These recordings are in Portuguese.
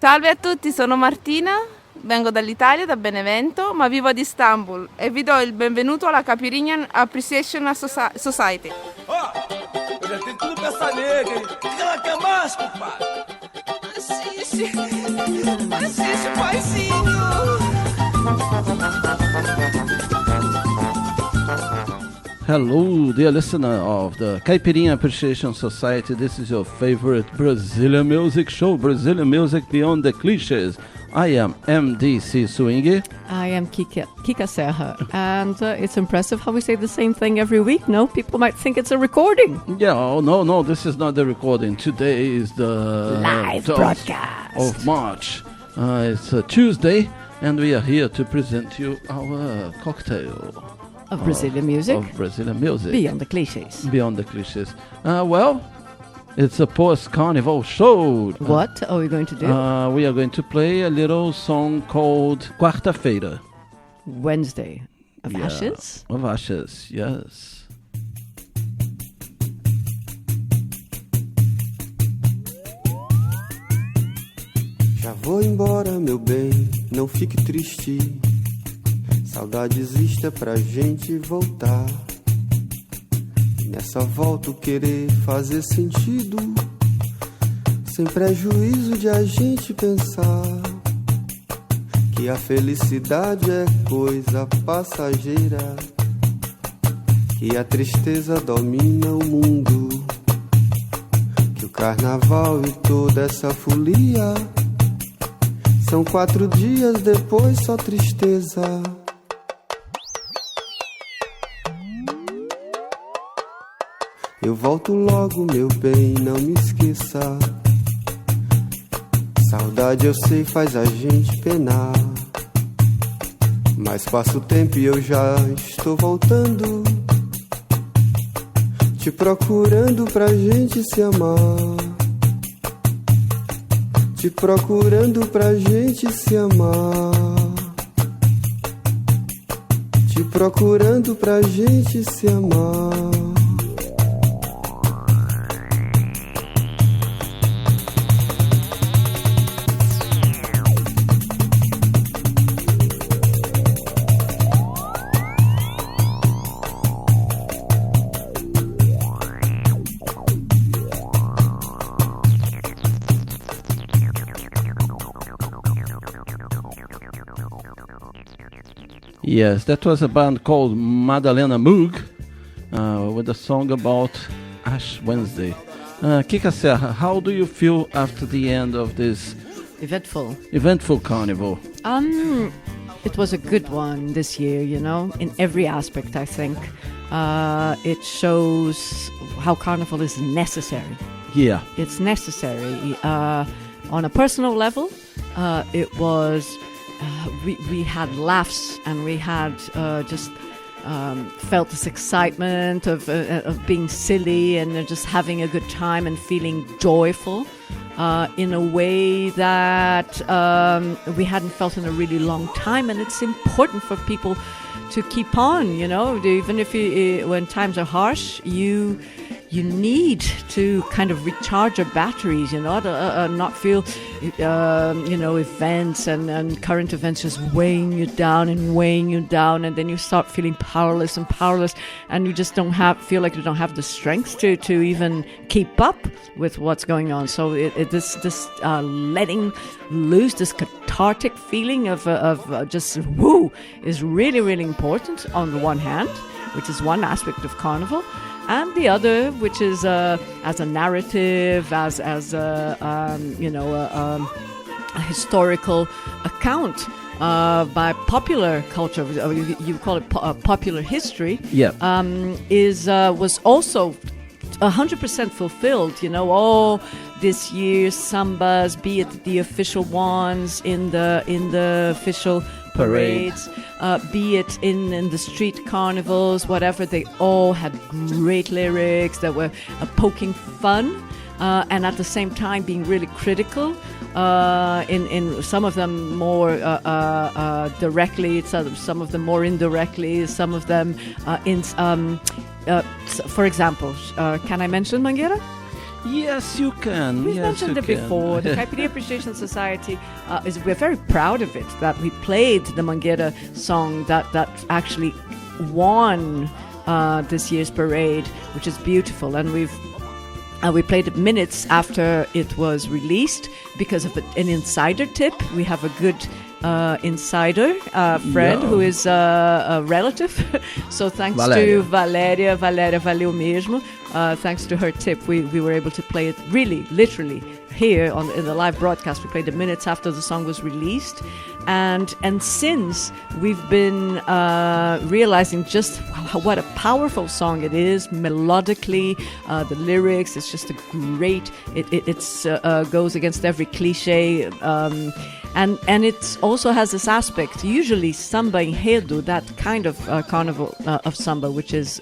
Salve a tutti, sono Martina, vengo dall'Italia, da Benevento, ma vivo ad Istanbul e vi do il benvenuto alla Caipirinha Appreciation Society. Ó, eu já tenho tudo pra essa nega, hein? O que ela quer mais, compadre? Assiste, paizinho. Hello, dear listener of the Caipirinha Appreciation Society. This is your favorite Brazilian music show, Brazilian Music Beyond the Clichés. I am MDC Swingy. I am Kika Serra, and it's impressive how we say the same thing every week, no? People might think it's a recording. Yeah, oh, no, this is not the recording. Today is the live broadcast of March. It's a Tuesday, and we are here to present you our cocktail. Of Brazilian music. Of Brazilian music. Beyond the clichés. Beyond the clichés. Well, it's a post-carnival show. What are we going to do? We are going to play a little song called Quarta-feira. Wednesday. Of Ashes? Of Ashes, yes. Já vou embora, meu bem, não fique triste. Saudade existe pra gente voltar. Nessa volta o querer fazer sentido, sem prejuízo de a gente pensar que a felicidade é coisa passageira, que a tristeza domina o mundo, que o carnaval e toda essa folia são 4 dias depois só tristeza. Eu volto logo, meu bem, não me esqueça. Saudade eu sei faz a gente penar, mas passa o tempo e eu já estou voltando, te procurando pra gente se amar, te procurando pra gente se amar, te procurando pra gente se amar. Yes, that was a band called Madalena Moog with a song about Ash Wednesday. Kika Serra, how do you feel after the end of this eventful carnival? It was a good one this year, you know, in every aspect, I think. It shows how carnival is necessary. Yeah. It's necessary. On a personal level, it was... we had laughs and we had just felt this excitement of being silly and just having a good time and feeling joyful in a way that we hadn't felt in a really long time. And it's important for people to keep on, you know, even if when times are harsh, you need to kind of recharge your batteries, you know, to not feel, you know, events and current events just weighing you down, and then you start feeling powerless, and you just feel like you don't have the strength to even keep up with what's going on. So this letting loose, this cathartic feeling of just woo is really, really important on the one hand, which is one aspect of carnival. And the other, which is as a narrative, as you know, a historical account by popular culture, you call it popular history. Yeah. Was also 100% fulfilled. You know, this year's sambas, be it the official ones in the official parades, be it in the street carnivals, whatever, they all had great lyrics that were poking fun and at the same time being really critical, in some of them more directly, some of them more indirectly, some of them for example, can I mention Mangueira? Yes, you can. We've yes, mentioned you it can. before. The Caipirinha Appreciation Society we're very proud of it, that we played the Mangueira song that actually won this year's parade, which is beautiful. And we played it minutes after it was released because of an insider tip. We have a good insider friend who is a relative. So thanks to Valéria valeu mesmo. Thanks to her tip, we were able to play it really, literally here in the live broadcast. We played it minutes after the song was released. And since we've been realizing just what a powerful song it is, melodically, the lyrics, it's just a great, it goes against every cliche, and it also has this aspect, usually samba enredo, that kind of carnival of samba, which is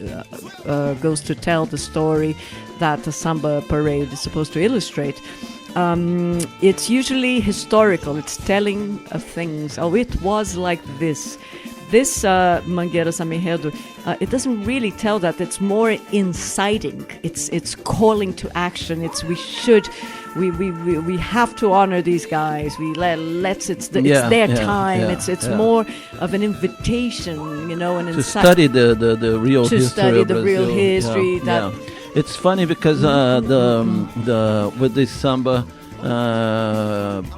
goes to tell the story that the samba parade is supposed to illustrate. It's usually historical. It's telling of things. Oh, it was like this. This Mangueira Samba Enredo, it doesn't really tell that. It's more inciting. It's calling to action. We have to honor these guys. It's their time. Yeah, it's more of an invitation, to study the real history. To study of the real Brazil. history. It's funny because with this samba,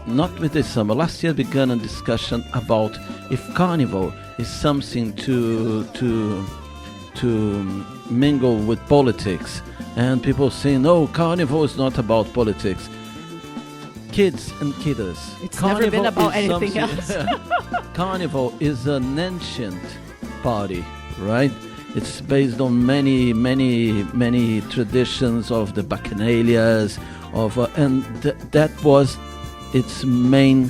not with this samba. Last year began a discussion about if carnival is something to mingle with politics, and people say no, carnival is not about politics. Kids and kiddos, it's never been about anything else. Carnival is an ancient party, right? It's based on many traditions of the bacchanalias, that was its main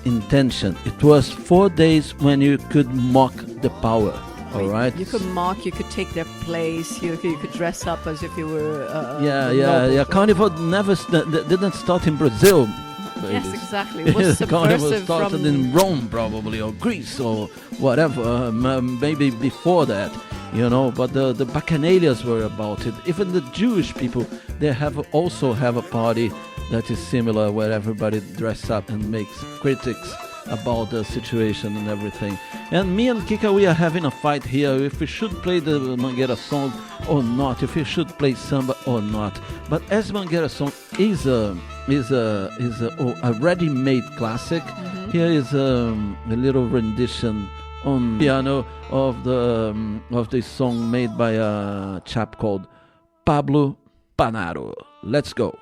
intention. It was 4 days when you could mock the power. All right. You could mock. You could take their place. You could dress up as if you were. Carnival didn't start in Brazil. Yes, exactly. It was Carnival subversive started in Rome, probably, or Greece, or whatever. Maybe before that, But the bacchanalias were about it. Even the Jewish people, they also have a party that is similar, where everybody dress up and makes critics about the situation and everything. And me and Kika, we are having a fight here if we should play the Mangueira song or not, if we should play samba or not. But as Mangueira song is a ready-made classic, here is a little rendition on piano of this song made by a chap called Pablo Panaro. Let's go.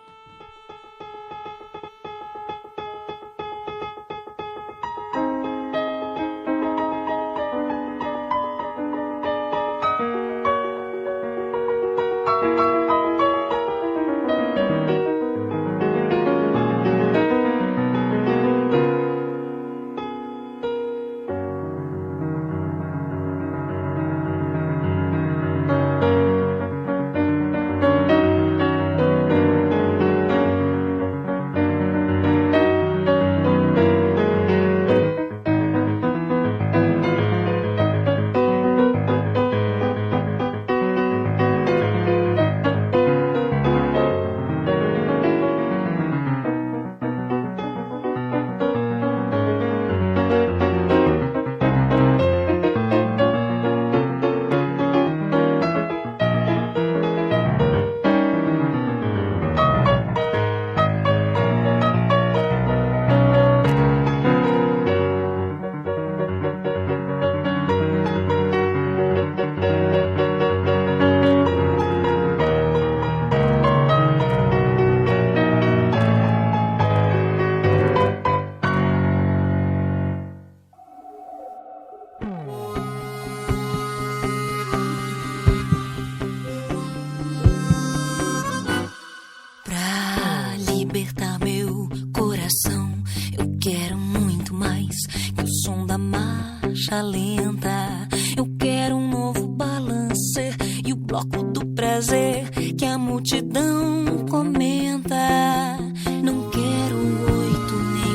Lenta. Eu quero um novo balance e o bloco do prazer que a multidão comenta. Não quero 8 nem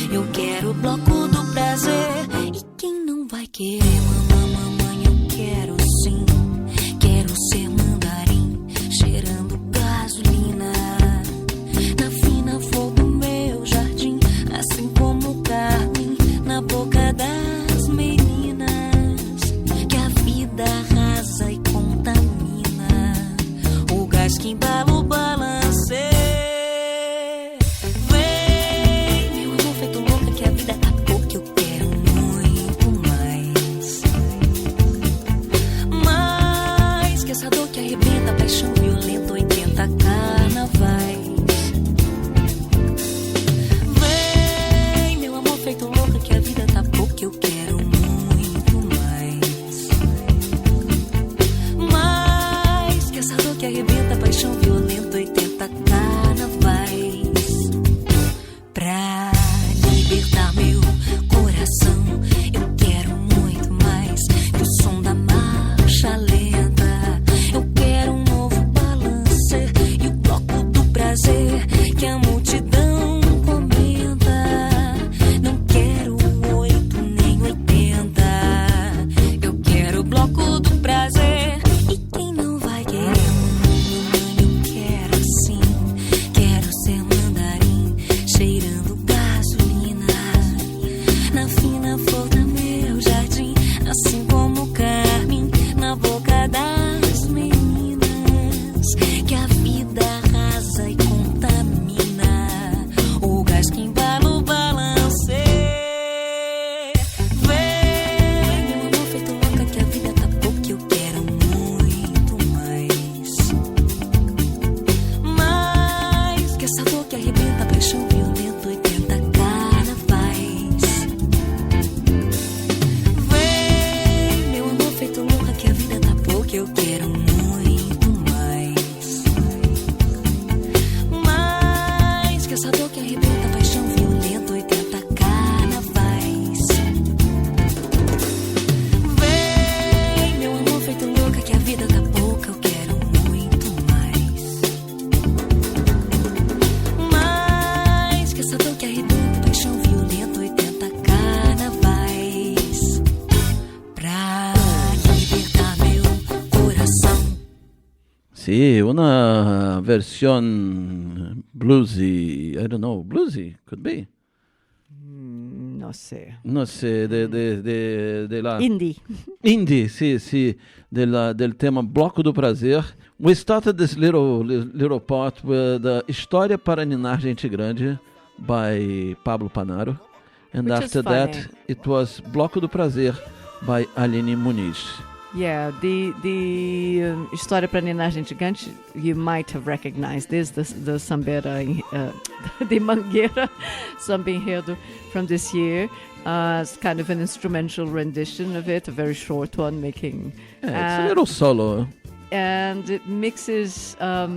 80. Eu quero o bloco do prazer. E quem não vai querer, mamãe, eu quero sim. Quero ser mandarim, multidão comenta. Não quero 8 nem 80. Eu quero o bloco do prazer. E quem não vai querer? Eu quero assim. Quero ser mandarim, cheirando gasolina. Na fina flor do meu jardim, assim como Carmen, na boca das meninas. Que a vida arrasa e contamina, o gás que embala o balancê. Vem, meu amor feito louca, que a vida tá pouco e eu quero muito mais. Mais que essa dor que arrebenta, paixão violenta, 80 carnavais. Vem, meu amor feito louca, que a vida tá pouco e eu quero muito mais. Mais que essa dor que arrebenta, paixão violenta, 80 carnavais. Vem, meu amor feito louca, que a vida tá pouca, eu quero muito mais. Mais que essa dor que arrebenta, paixão violenta, 80 carnavais. Pra libertar meu coração. Sí, una versión bluesy. I don't know, bluesy could be. No sé. No sé, de la Indie. indie, sì, del tema Bloco do Prazer. We started this little part with História para Ninar Gente Grande by Pablo Panaro, and Which is after funny. that it was Bloco do Prazer by Aline Muniz. Yeah, the História para Ninar Gente Grande, you might have recognized this, the Sambeira, the Mangueira Samba Enredo from this year. It's kind of an instrumental rendition of it, a very short one, making... Yeah, it's a little solo. And it mixes... I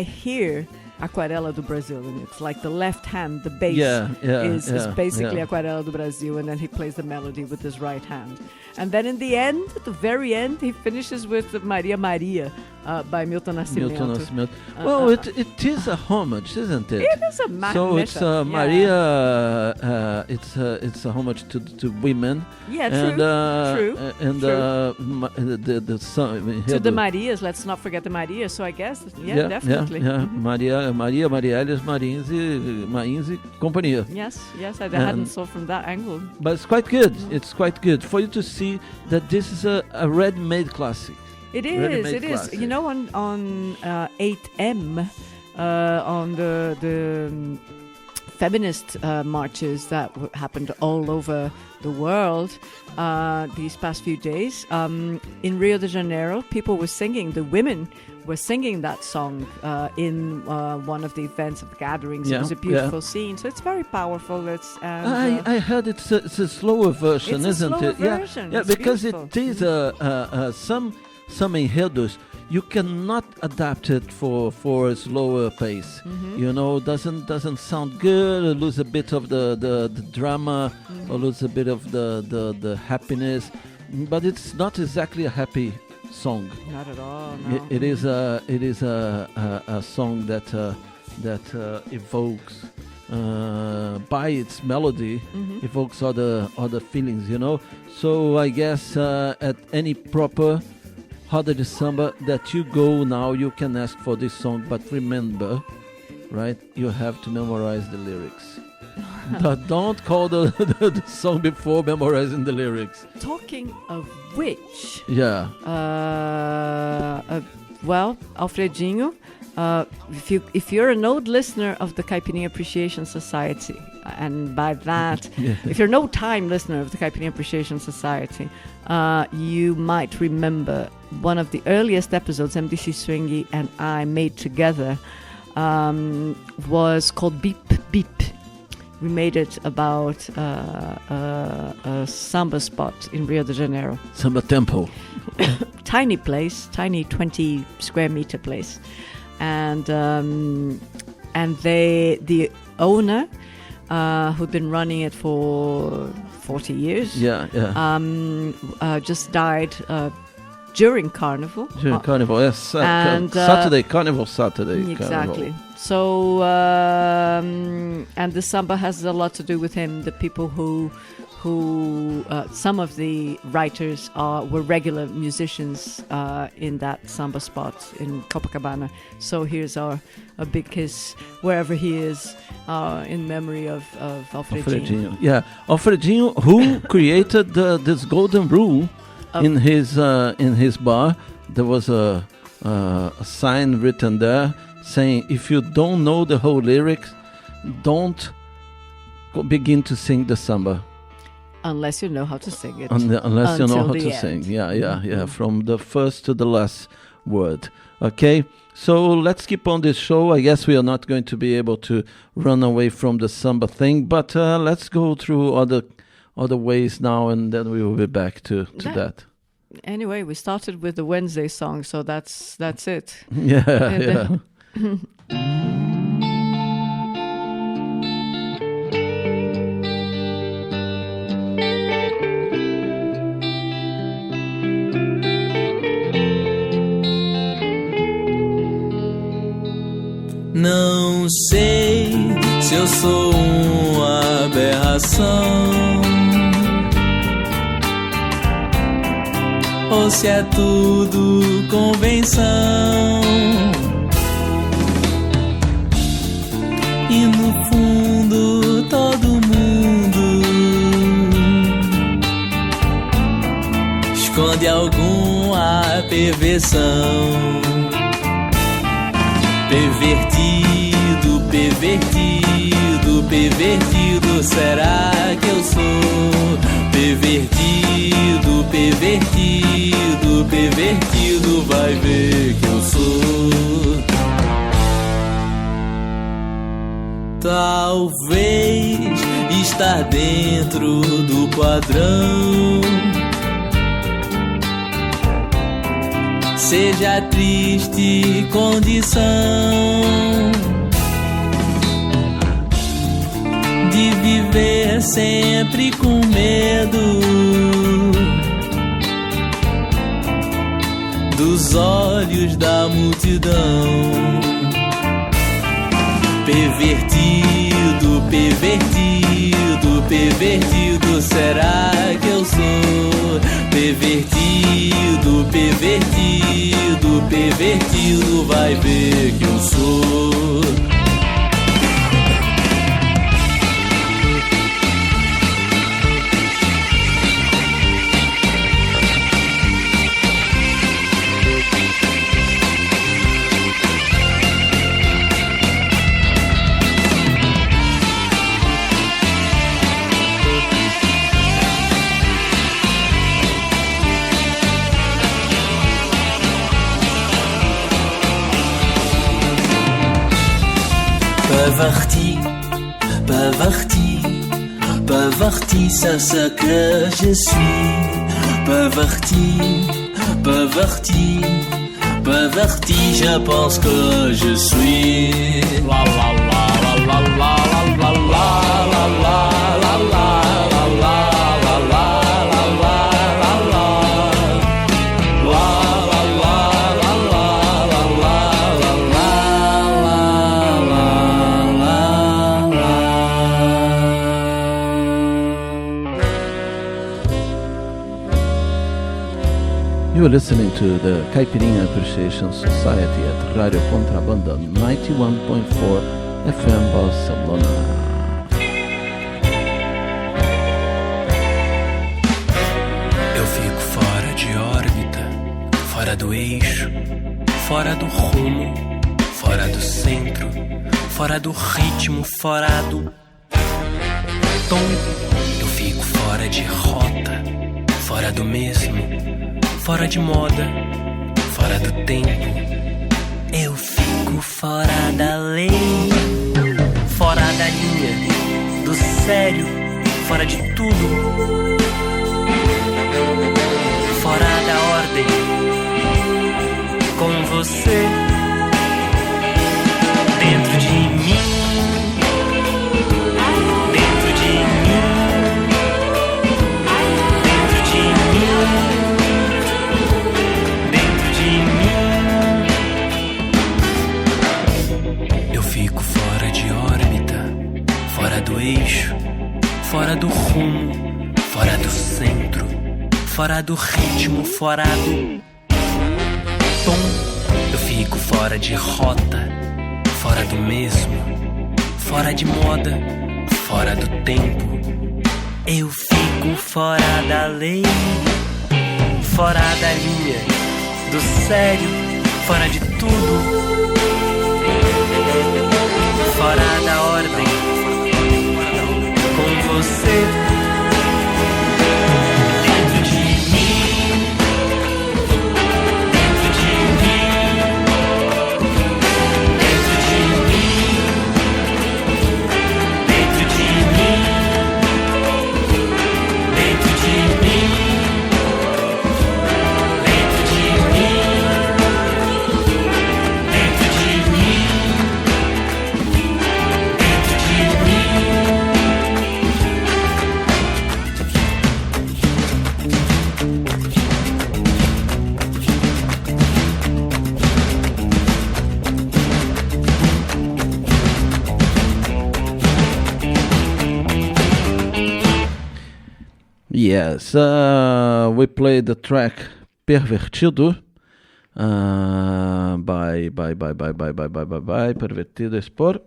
hear Aquarela do Brasil, and it's like the left hand, the bass is basically Aquarela do Brasil, and then he plays the melody with his right hand. And then in the end, at the very end, he finishes with Maria Maria by Milton Nascimento. Well, it is a homage, isn't it? It is a So it's mashup, Maria. It's a homage to women. Yeah, and, true. And the son. To the Marias, let's not forget the Marias. So I guess, definitely. Yeah. Maria, Marielles, Marins e companhia. Yes, I hadn't saw from that angle. But it's quite good. It's quite good for you to see that this is a ready-made classic. It Ready-made is. classic. You know, on 8M, on the feminist marches that happened all over the world these past few days, in Rio de Janeiro, people were singing, the women were singing that song in one of the events of the gatherings. It was a beautiful scene, so it's very powerful. I heard it's a slower version, it's a isn't slower it? version. Yeah, It's because beautiful. it is some enredos. You cannot adapt it for a slower pace. Mm-hmm. You know, doesn't sound good. Lose a bit of the drama, or lose a bit of the happiness. But it's not exactly a happy song. Not at all. No. It is a song that evokes by its melody, evokes other feelings. You know. So I guess at any proper Roda de Samba that you go now, you can ask for this song, but remember, right, you have to memorize the lyrics. Don't call the song before memorizing the lyrics. Talking of which, Yeah. well, Alfredinho, if you're an old listener of the Caipirinha Appreciation Society, and by that, if you're an old-time listener of the Caipirinha Appreciation Society, you might remember one of the earliest episodes MDC Swingy and I made together was called Beep Beep. We made it about a samba spot in Rio de Janeiro. Samba Tempo. Tiny place, tiny 20 square meter place. And the owner, who'd been running it for 40 years, Yeah. just died during Carnival. During Carnival, yes. and, Saturday, Carnival Saturday. Exactly. Carnival. So, and the samba has a lot to do with him. The people who some of the writers were regular musicians in that samba spot in Copacabana. So here's a big kiss wherever he is in memory of Alfredinho. Yeah, Alfredinho, who created this golden rule in his bar. There was a sign written there saying, if you don't know the whole lyrics, don't begin to sing the samba. Unless you know how to sing it. Unless you know how to end. sing. Yeah. From the first to the last word. Okay? So let's keep on this show. I guess we are not going to be able to run away from the samba thing, but let's go through other ways now, and then we will be back to that. Anyway, we started with the Wednesday song, so that's it. Yeah. Não sei se eu sou uma aberração ou se é tudo convenção. E no fundo todo mundo esconde alguma perversão. Pervertido, pervertido, pervertido, será que eu sou? Pervertido, pervertido, pervertido, vai ver que eu sou. Talvez estar dentro do padrão seja triste condição de viver sempre com medo dos olhos da multidão. Pervertido, pervertido, pervertido, será que eu sou? Pervertido, pervertido, pervertido, vai ver que eu sou. Parti, parti, parti, c'est ce que je suis. Parti, parti, parti, je pense que je suis. La la la la la la la la la la la la la. You are listening to the Caipirinha Appreciation Society at Radio Contrabanda 91.4 FM Barcelona. Eu fico fora de órbita, fora do eixo, fora do rumo, fora do centro, fora do ritmo, fora do tom. Eu fico fora de rota, fora do mesmo, fora de moda, fora do tempo. Eu fico fora da lei, fora da linha, do sério, fora de tudo, fora da ordem. Com você dentro de mim, dentro de mim, dentro de mim. do eixo, fora do rumo, fora do centro, fora do ritmo, fora do tom. Eu fico fora de rota, fora do mesmo, fora de moda, fora do tempo. Eu fico fora da lei, fora da linha, do sério, fora de tudo, fora da ordem, com você dentro de mim, dentro de mim, dentro de mim, dentro de mim, dentro de mim, dentro de mim, dentro de mim. Yes, we played the track Pervertido by Pervertido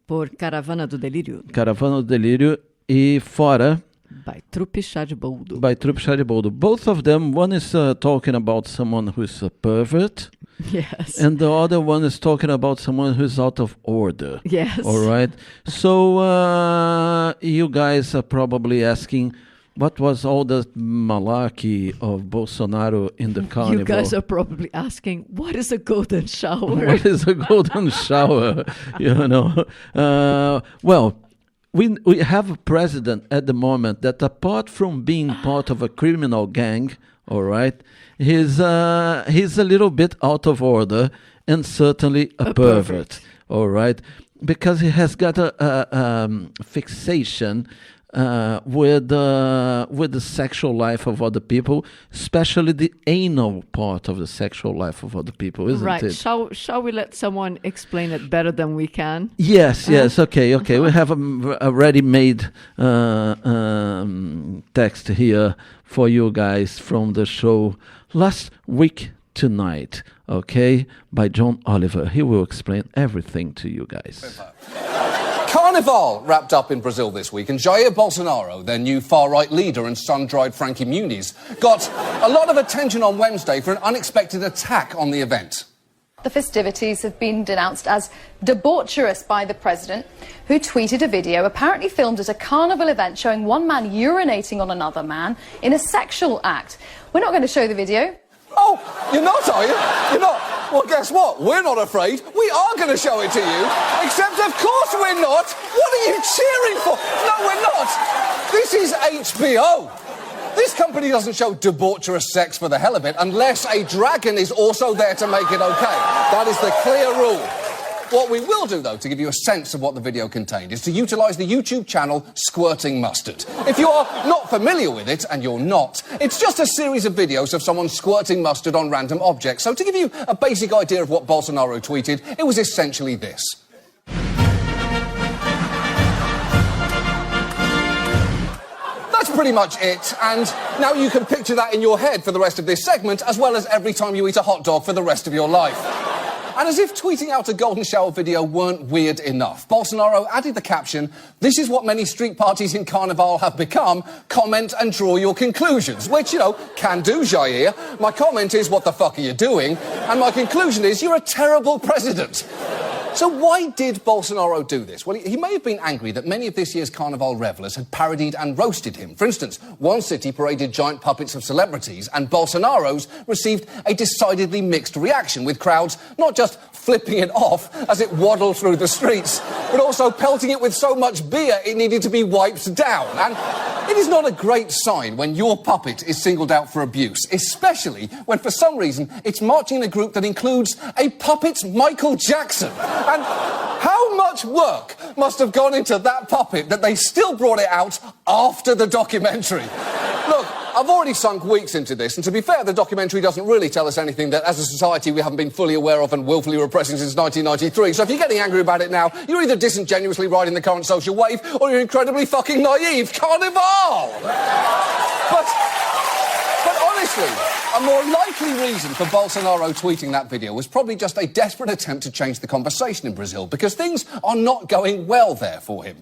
Por Caravana do Delírio. Caravana do Delírio e Fora By Trupe Chá de Boldo. by Trupe Chá de Boldo. Both of them, one is talking about someone who's a pervert, Yes. and the other one is talking about someone who's out of order. Yes. All right. So you guys are probably asking, what was all the malarkey of Bolsonaro in the carnival? You guys are probably asking, what is a golden shower? What is a golden shower? You know. Well, we have a president at the moment that, apart from being part of a criminal gang, all right, he's a little bit out of order and certainly a pervert, all right, because he has got a fixation with the sexual life of other people, especially the anal part of the sexual life of other people, isn't Right. it? Shall we let someone explain it better than we can? Yes, yes, okay. We have a ready-made text here for you guys from the show Last Week Tonight, okay, by John Oliver. He will explain everything to you guys. Carnival wrapped up in Brazil this week, and Jair Bolsonaro, their new far-right leader and sun-dried Frankie Muniz, got a lot of attention on Wednesday for an unexpected attack on the event. The festivities have been denounced as debaucherous by the president, who tweeted a video apparently filmed at a carnival event showing one man urinating on another man in a sexual act. We're not going to show the video. Oh, you're not, are you? You're not? Well, guess what? We're not afraid. We are going to show it to you. Except, of course, we're not. What are you cheering for? No, we're not. This is HBO. This company doesn't show debaucherous sex for the hell of it unless a dragon is also there to make it okay. That is the clear rule. What we will do, though, to give you a sense of what the video contained, is to utilise the YouTube channel Squirting Mustard. If you are not familiar with it, and you're not, it's just a series of videos of someone squirting mustard on random objects. So to give you a basic idea of what Bolsonaro tweeted, it was essentially this. That's pretty much it, and now you can picture that in your head for the rest of this segment, as well as every time you eat a hot dog for the rest of your life. And as if tweeting out a golden shower video weren't weird enough, Bolsonaro added the caption, "This is what many street parties in Carnival have become. Comment and draw your conclusions." Which, you know, can do, Jair. My comment is, what the fuck are you doing? And my conclusion is, you're a terrible president. So why did Bolsonaro do this? Well, he may have been angry that many of this year's Carnival revellers had parodied and roasted him. For instance, one city paraded giant puppets of celebrities, and Bolsonaro's received a decidedly mixed reaction, with crowds not just flipping it off as it waddled through the streets, but also pelting it with so much beer it needed to be wiped down. And it is not a great sign when your puppet is singled out for abuse, especially when, for some reason, it's marching in a group that includes a puppet's Michael Jackson. And how much work must have gone into that puppet that they still brought it out after the documentary? Look, I've already sunk weeks into this, and to be fair, the documentary doesn't really tell us anything that, as a society, we haven't been fully aware of and willfully repressing since 1993. So if you're getting angry about it now, you're either disingenuously riding the current social wave, or you're incredibly fucking naive. Carnival! But honestly, a more likely reason for Bolsonaro tweeting that video was probably just a desperate attempt to change the conversation in Brazil, because things are not going well there for him.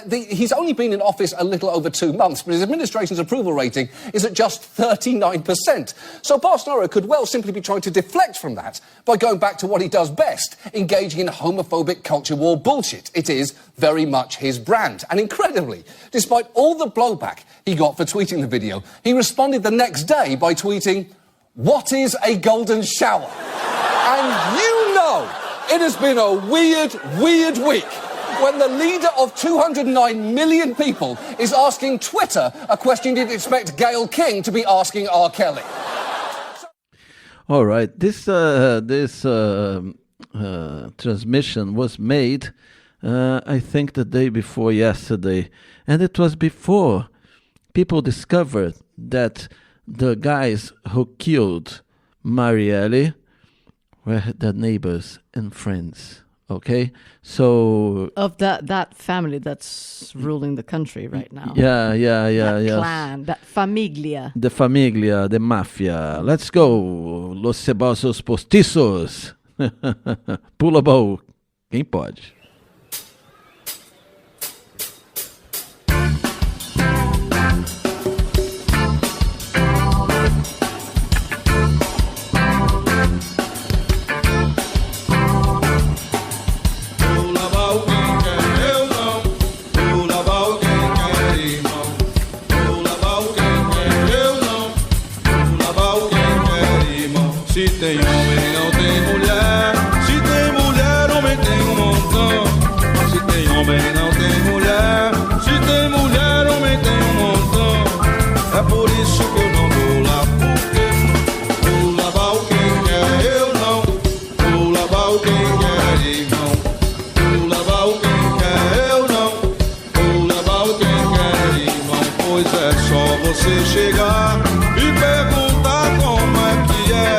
He's only been in office a little over 2 months, but his administration's approval rating is at just 39%. So Bolsonaro could well simply be trying to deflect from that by going back to what he does best, engaging in homophobic culture war bullshit. It is very much his brand. And incredibly, despite all the blowback he got for tweeting the video, he responded the next day by tweeting, "What is a golden shower?" And you know it has been a weird week when the leader of 209 million people is asking Twitter a question you'd expect Gayle King to be asking R. Kelly. All right, this transmission was made, I think, the day before yesterday, and it was before people discovered that the guys who killed Marielle were their neighbors and friends. Okay, so of that family that's ruling the country right now. Yeah. Clan, that famiglia. The famiglia, the mafia. Let's go, Los Cebosos Postiços. Pula baú, quem pode? Se tem homem, não tem mulher. Se tem mulher, homem tem montão. Se tem homem, não tem mulher. Se tem mulher, homem tem montão. É por isso que eu não vou lá, porque vou lavar o quem quer, eu não. Vou lavar o quem quer, irmão. Vou lavar o quem quer, eu não. Vou lavar o quem quer, irmão. Pois é só você chegar e perguntar como é que é.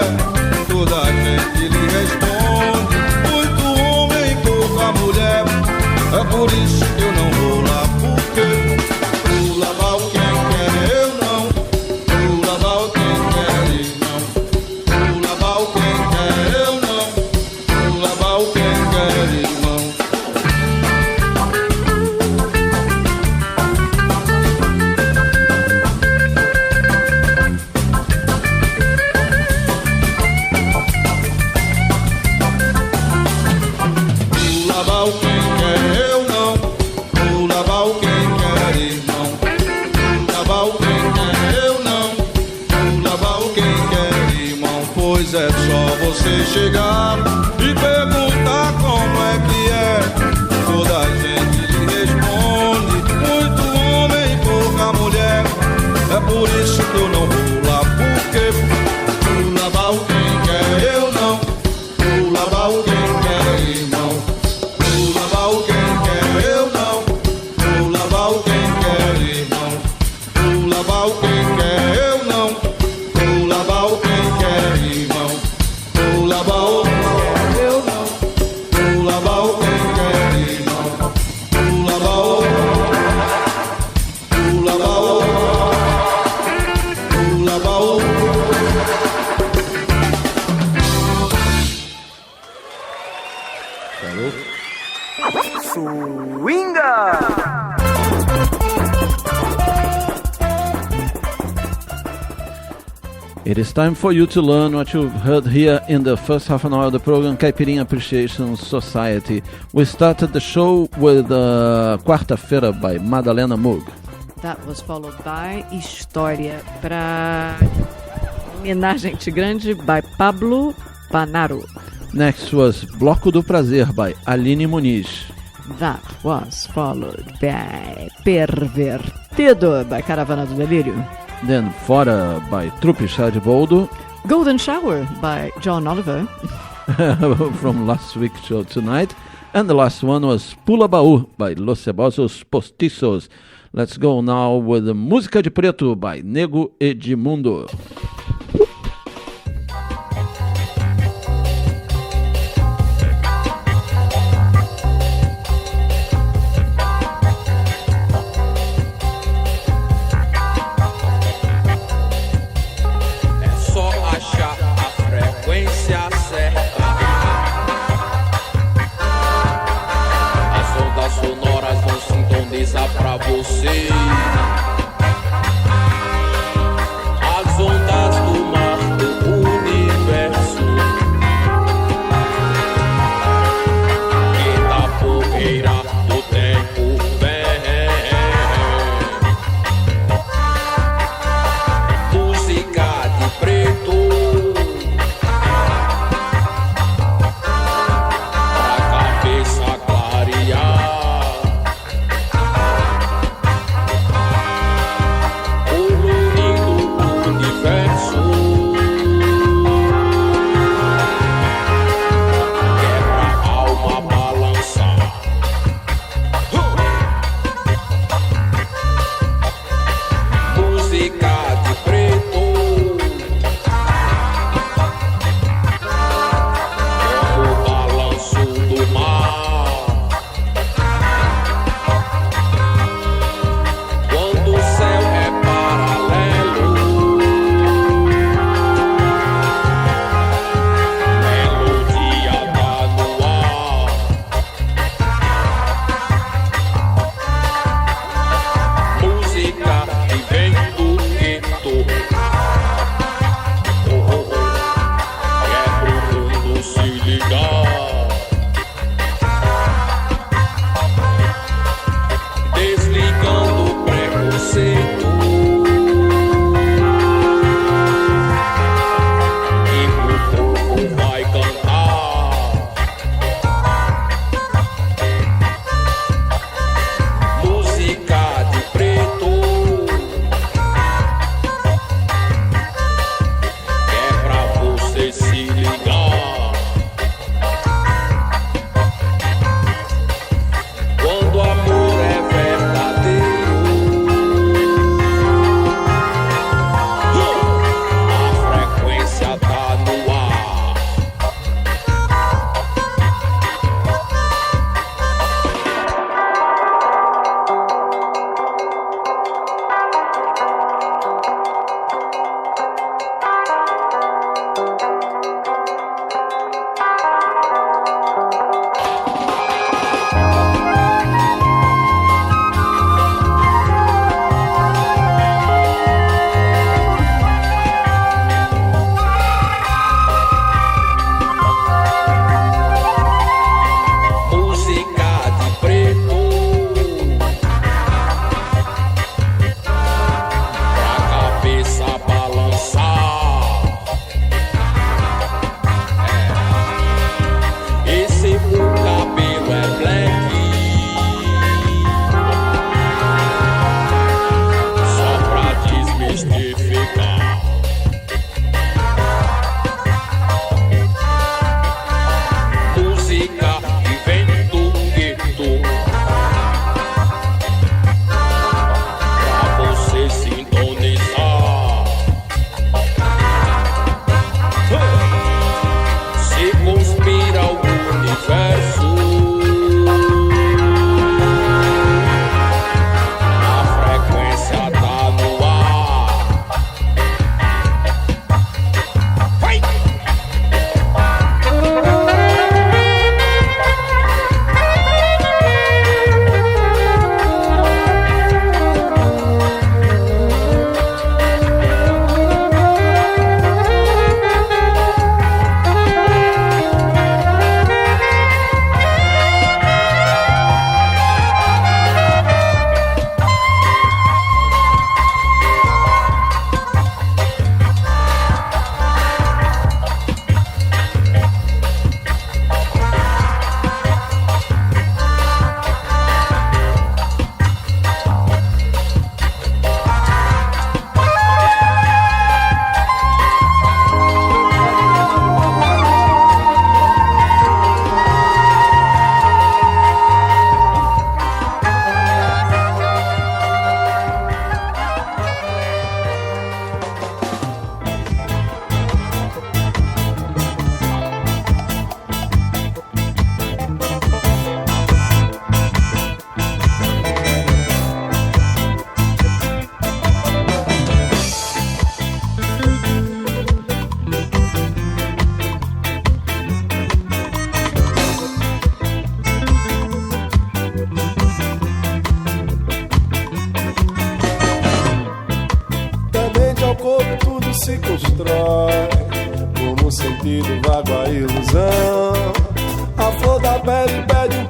Toda a gente lhe responde, muito homem e pouca mulher. É por isso que eu não vou lá, porque vou lavar o quem quer, eu não. Vou lavar o quem quer, irmão. Vou lavar o quem quer, eu não. Vou lavar o quem quer, irmão. Pois é só você chegar e perguntar como é que é. Toda a gente lhe responde, muito homem e pouca mulher. É por isso que eu não vou lá, porque vou lavar o quem quer, eu não. Vou lavar o quem quer, irmão. Vou lavar o quem quer, eu não. Vou lavar o quem quer, irmão. Vou lavar o quem quer, eu não. Vou lavar o quem quer, irmão. Vou lavar o quem quer, eu não. Vou lavar o quem quer, irmão. Vou lavar o. Vou lavar o. Vou lavar o. Swinga! It is time for you to learn what you heard here in the first half an hour of the program, Caipirinha Appreciation Society. We started the show with Quarta-feira by Madalena Moog. That was followed by História para Homenagem Grande by Pablo Panaro. Next was Bloco do Prazer by Aline Muniz. That was followed by Pervertido by Caravana do Delírio. Then Fora by Trupe Chá de Boldo. Golden Shower by John Oliver. From last week's show tonight. And the last one was Pula Baú by Los Cebosos Postizos. Let's go now with the Música de Preto by Nego Edmundo. Pra você, as ondas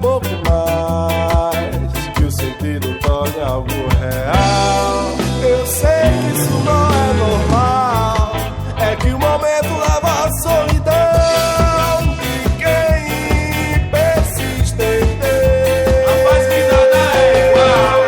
pouco mais, que o sentido torne algo real. Eu sei que isso não é normal, é que o momento leva a solidão de quem persiste em ter. Rapaz, que nada é igual.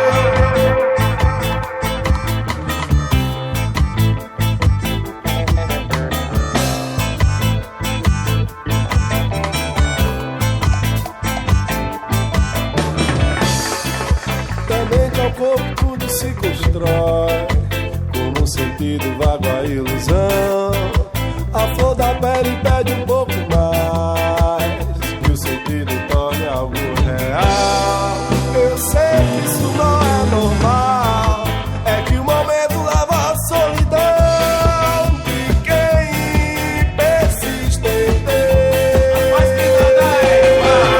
Ao corpo tudo se constrói, como um sentido vago a ilusão. A flor da pele pede um pouco mais, que o sentido torne algo real. Eu sei que isso não é normal, é que o momento leva a solidão de quem persiste em ter. Mas que nada é igual.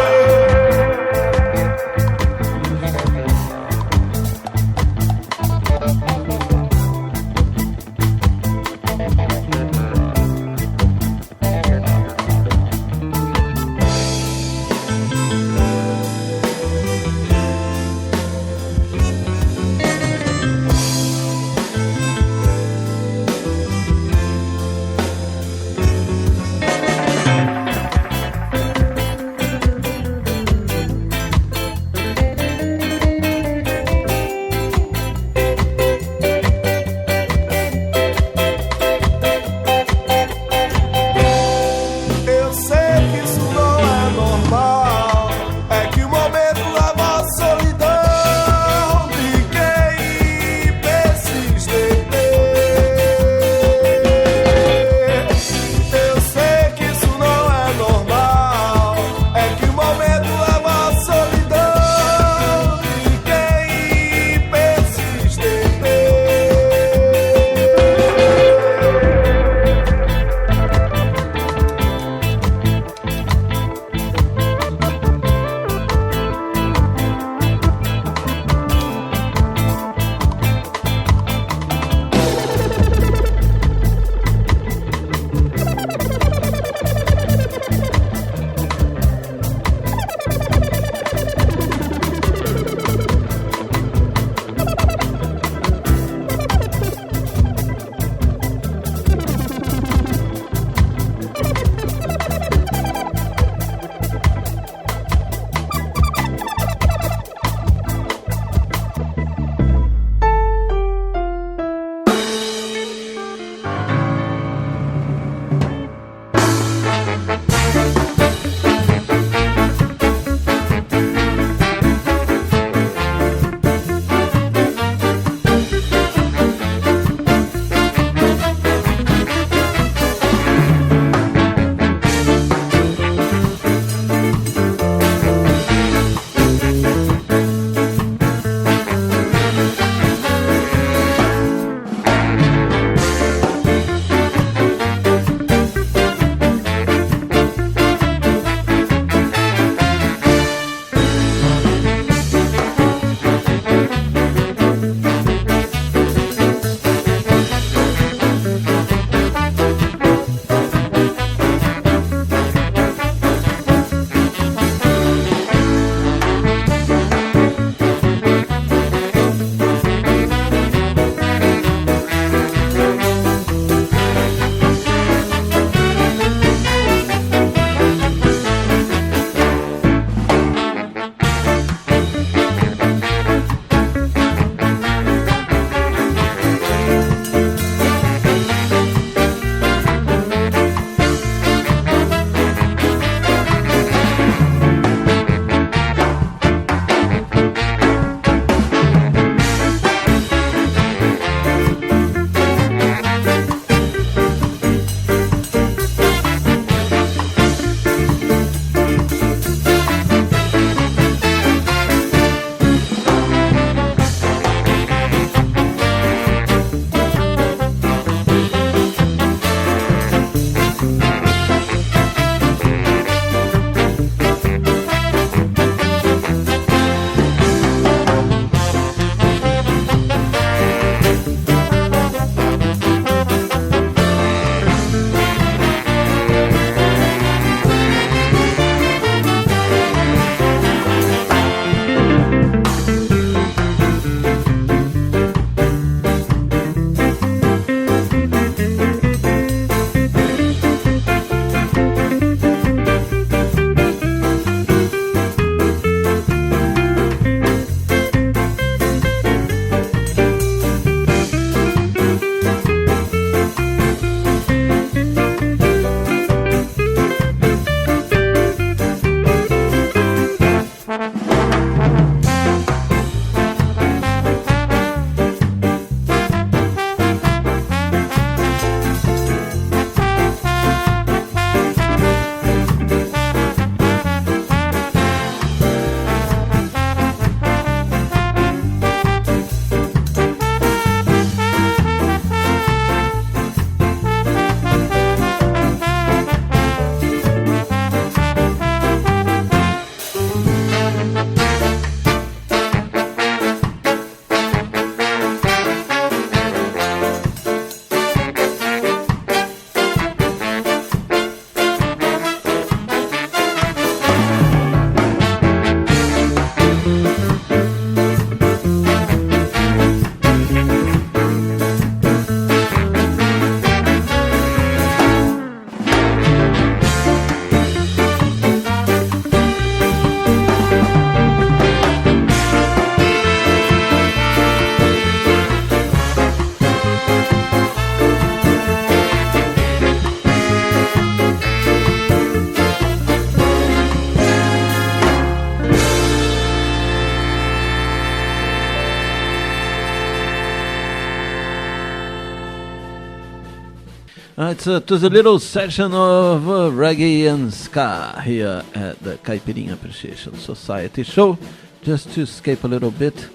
It was a little session of reggae and ska here at the Caipirinha Appreciation Society show, just to escape a little bit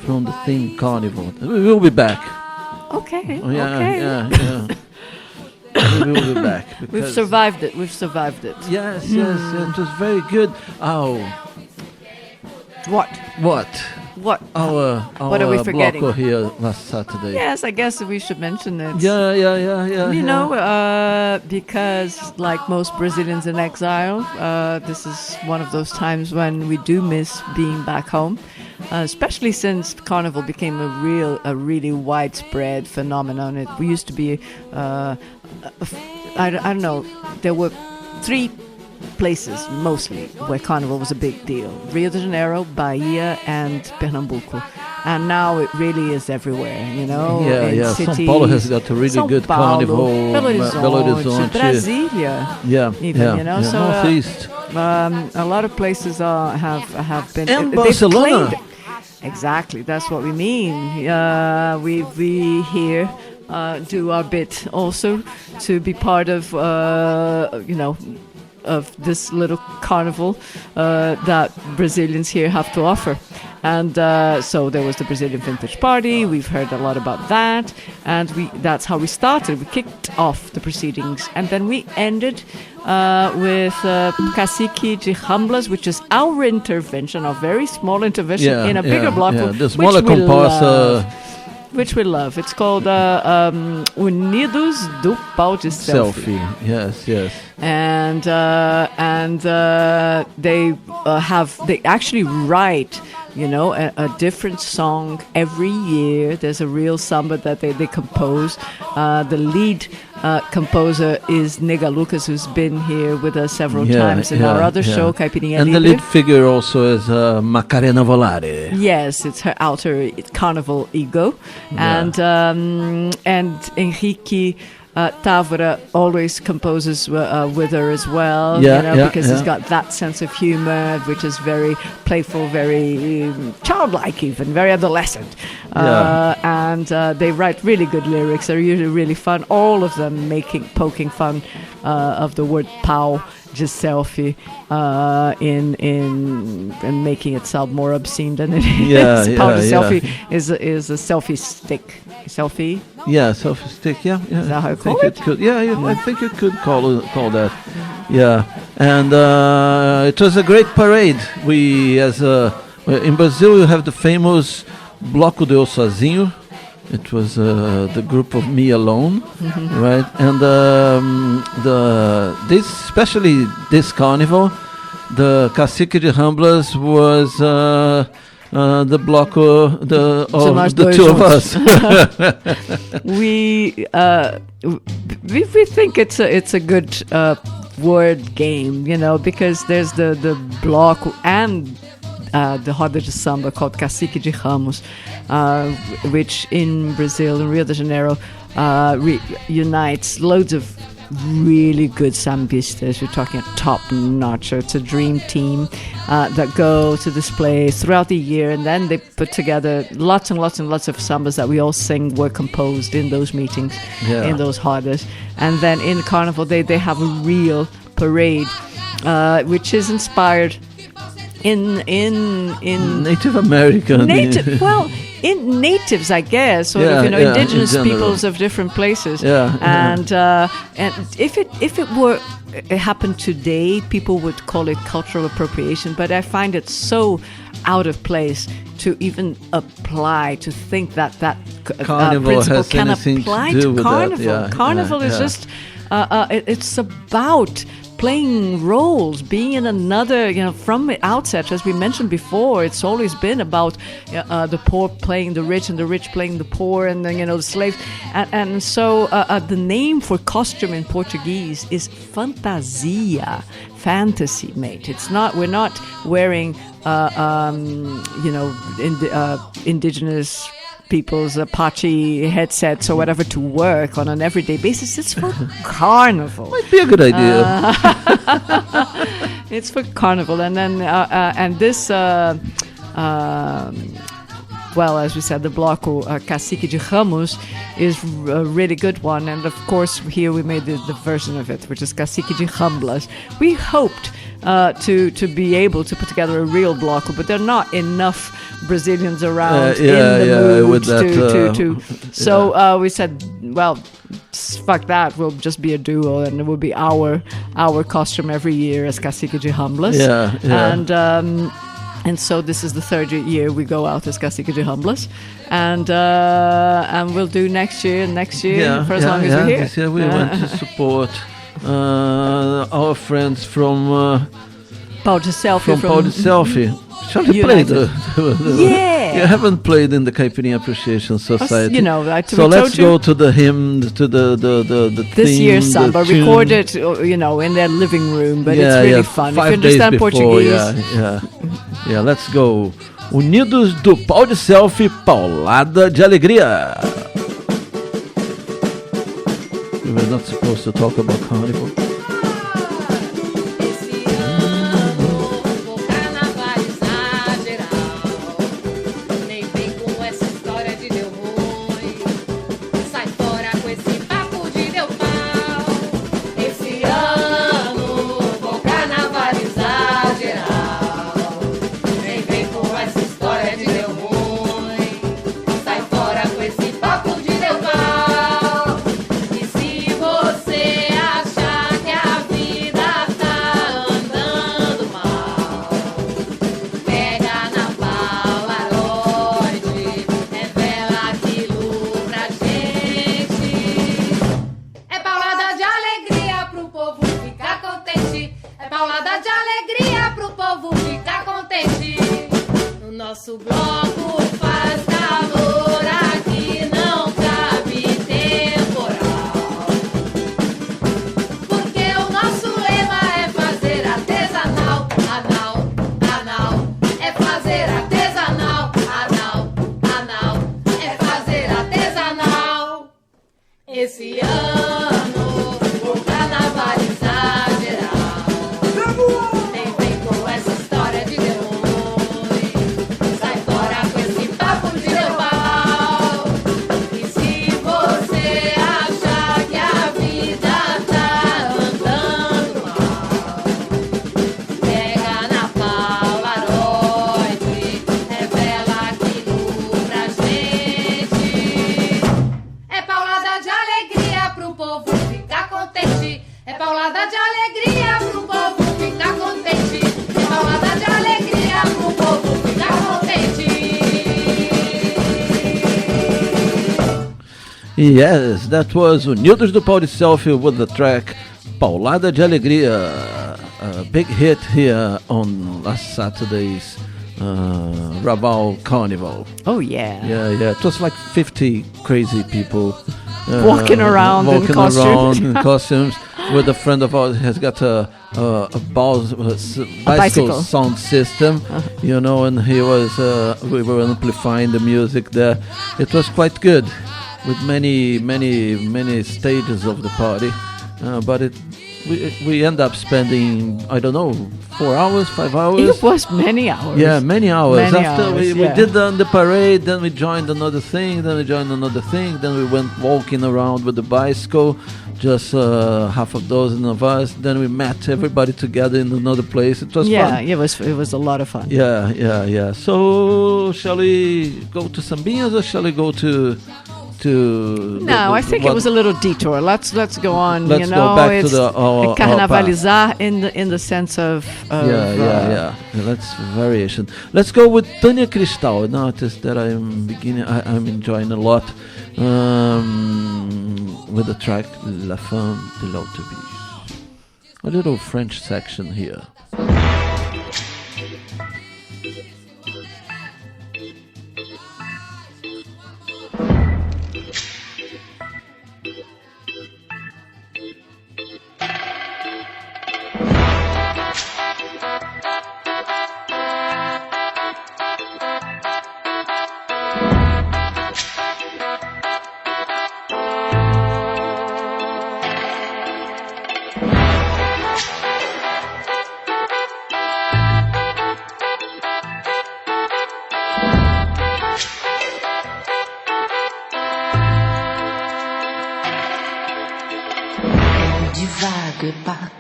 from the theme carnival. We will be back. Okay. Oh, yeah, okay. yeah. We will be back. We've survived it. We've survived it. Yes, it was very good. Oh. What? Our what are we forgetting? block here last Saturday. Yes, I guess we should mention it. Yeah. You know, because like most Brazilians in exile, this is one of those times when we do miss being back home, especially since Carnival became a really widespread phenomenon. We used to be, I don't know, there were 3 places mostly where Carnival was a big deal: Rio de Janeiro, Bahia, and Pernambuco. And now it really is everywhere, you know. Yeah. Cities, São Paulo has got a really São good Paulo, carnival. Belo Horizonte, Brasília. Yeah, even, you know. Yeah. So Northeast. a lot of places have been. And they've Barcelona. claimed- Exactly, that's what we mean. We here do our bit also to be part of, of this little carnival that Brazilians here have to offer. And so there was the Brazilian Vintage Party. We've heard a lot about that. And that's how we started. We kicked off the proceedings. And then we ended with Cacique de Ramblas, which is our intervention, a very small intervention in a bigger block. Yeah. The smaller comparsa. Which we love. It's called Unidos do Pau de Selfie. Yes. And they actually write, you know, a different song every year. There's a real samba that they compose. The lead composer is Nega Lucas, who's been here with us several times in our other show, Caipirinha And Libre. the lead figure also is Macarena Volare. Yes, it's her alter carnival ego. And Henrique Távora always composes with her as well, because he's got that sense of humor, which is very playful, very childlike, even very adolescent. And they write really good lyrics. They're usually really fun. All of them poking fun of the word "pau," just selfie, in making it sound more obscene than it is. Pau de selfie is a selfie stick. Selfie. Yeah, selfie stick. Yeah. Is that how you call it? I think you could call that. Yeah, and it was a great parade. We, in Brazil, you have the famous Bloco de Eu Sozinho. It was the group of Me Alone, right? And especially this carnival, the Cacique de Ramblas was the Bloco of the two of us. we think it's a good word game, you know, because there's the Bloco and the Roda de Samba called Cacique de Ramos, which in Brazil, in Rio de Janeiro, unites loads of really good sambistas. We're talking a top-notch. It's a dream team that go to displays throughout the year, and then they put together lots and lots and lots of sambas that we all sing were composed in those meetings, in those rodas. And then in Carnival, they have a real parade, which is inspired in Native American. Well, in natives, I guess, sort Yeah, of, you know, yeah, indigenous in general. peoples of different places. Yeah, and if it were it happened today, people would call it cultural appropriation. But I find it so out of place to even apply, to think that Carnival principle has can anything to apply do to with that. carnival. Yeah, Carnival yeah, is yeah. just it's about playing roles, being in another, you know, from the outset, as we mentioned before, it's always been about the poor playing the rich and the rich playing the poor, and then, you know, the slaves. And so the name for costume in Portuguese is fantasia, fantasy, mate. It's not, we're not wearing, you know, indigenous people's Apache headsets or whatever to work on an everyday basis. It's for carnival. Might be a good idea. It's for carnival, and then and this. Well, as we said, the bloco Cacique de Ramos is a really good one. And of course, here we made the version of it, which is Cacique de Ramblas. We hoped to be able to put together a real bloco, but there are not enough Brazilians around in the mood with that, to. So we said, well, fuck that. We'll just be a duo, and it will be our costume every year as Cacique de Ramblas. Yeah, yeah. And so this is the third year we go out as Cacique de Ramblas, and we'll do next year and next year for as long as we're here. This year we went to support our friends from Pau de Selfie. From Pau de Selfie. Shall we play Yeah. You haven't played in the Caipirinha Appreciation Society. You know, so let's go to the hymn, to the this theme, year's samba, the tune. recorded, you know, in their living room, but it's really fun. 5 If you days understand before, Portuguese. Yeah, let's go. Unidos do Pau de Selfie, Paulada de Alegria. We were not supposed to talk about carnival. Nosso bloco faz calor, aqui não cabe temporal. Porque o nosso lema é fazer artesanal, anal, anal. É fazer artesanal, anal, anal. É fazer artesanal. Esse ano o carnaval exagerar. Nem vem com essa história de demônio. Paulada de alegria pro povo ficar contente. É paulada de alegria pro povo ficar contente. Yes, that was Unidos do Pau de Selfie with the track Paulada de Alegria. A big hit here on last Saturday's Raval Carnival. Oh yeah. Yeah. It was like 50 crazy people walking around in costumes. With a friend of ours has got a bicycle sound system, you know, and he was we were amplifying the music there. It was quite good, with many stages of the party, but we end up spending, I don't know, 4 hours, 5 hours. It was many hours. Yeah, many hours. After we yeah. did the parade, then we joined another thing, then we went walking around with the bicycle, just half a dozen of us. Then we met everybody together in another place. It was fun. Yeah, it was a lot of fun. Yeah. So shall we go to Sambinhas or shall we go to No, I think it was a little detour. Let's go on. Let's go back to our carnavalizar in the sense of yeah. That's variation. Let's go with Tânia Cristal, an artist that I'm enjoying a lot, with the track La Femme de l'Autobus. A little French section here.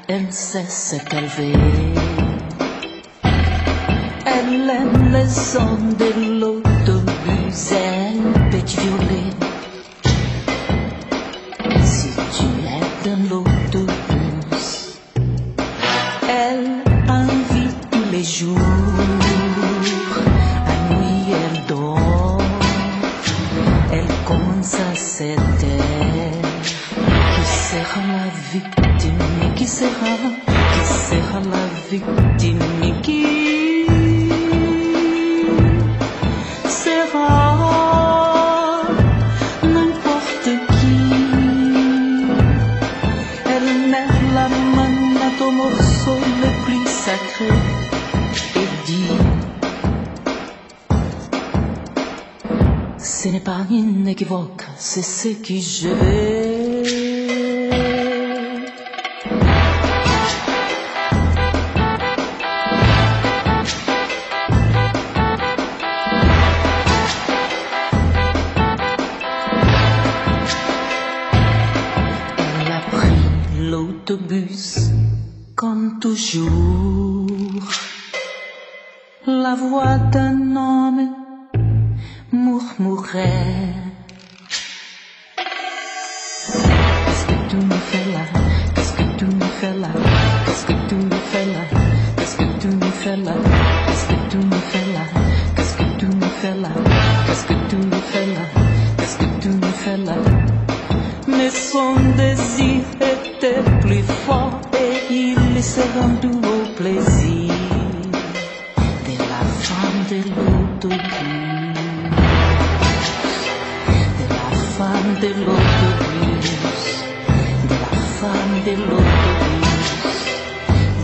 Elle sait ce qu'elle veut. Elle aime les sons de l'autobus, elle peut te violer. Si tu es dans l'autobus, elle invite tous les jours. À nuit elle dort, elle commence à 7 heures. Qui sera la victime? Qui sera la victime? Qui sera n'importe qui? Elle met la main à ton morceau le plus sacré et dit: ce n'est pas inéquivoque, c'est ce que je veux. Comme toujours, la voix d'un homme murmurait: qu'est-ce que tu me fais là? Qu'est-ce que tu me fais là? Qu'est-ce que tu me fais là? Qu'est-ce que tu me fais là? Qu'est-ce que tu me fais là? Qu'est-ce que tu me fais là? Qu'est-ce que tu me fais là? Qu'est-ce que tu me fais là? Mais son désir était plus fort et il s'est rendu au plaisir de la femme de l'autobus, de la femme de l'autobus, de la femme de l'autobus,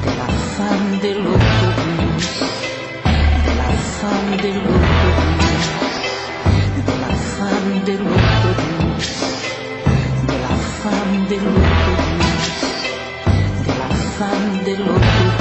de la femme de l'autobus, de la femme de l'autobus, de la femme de l'autobus, de la femme de l'autobus, de la femme de l'autobus.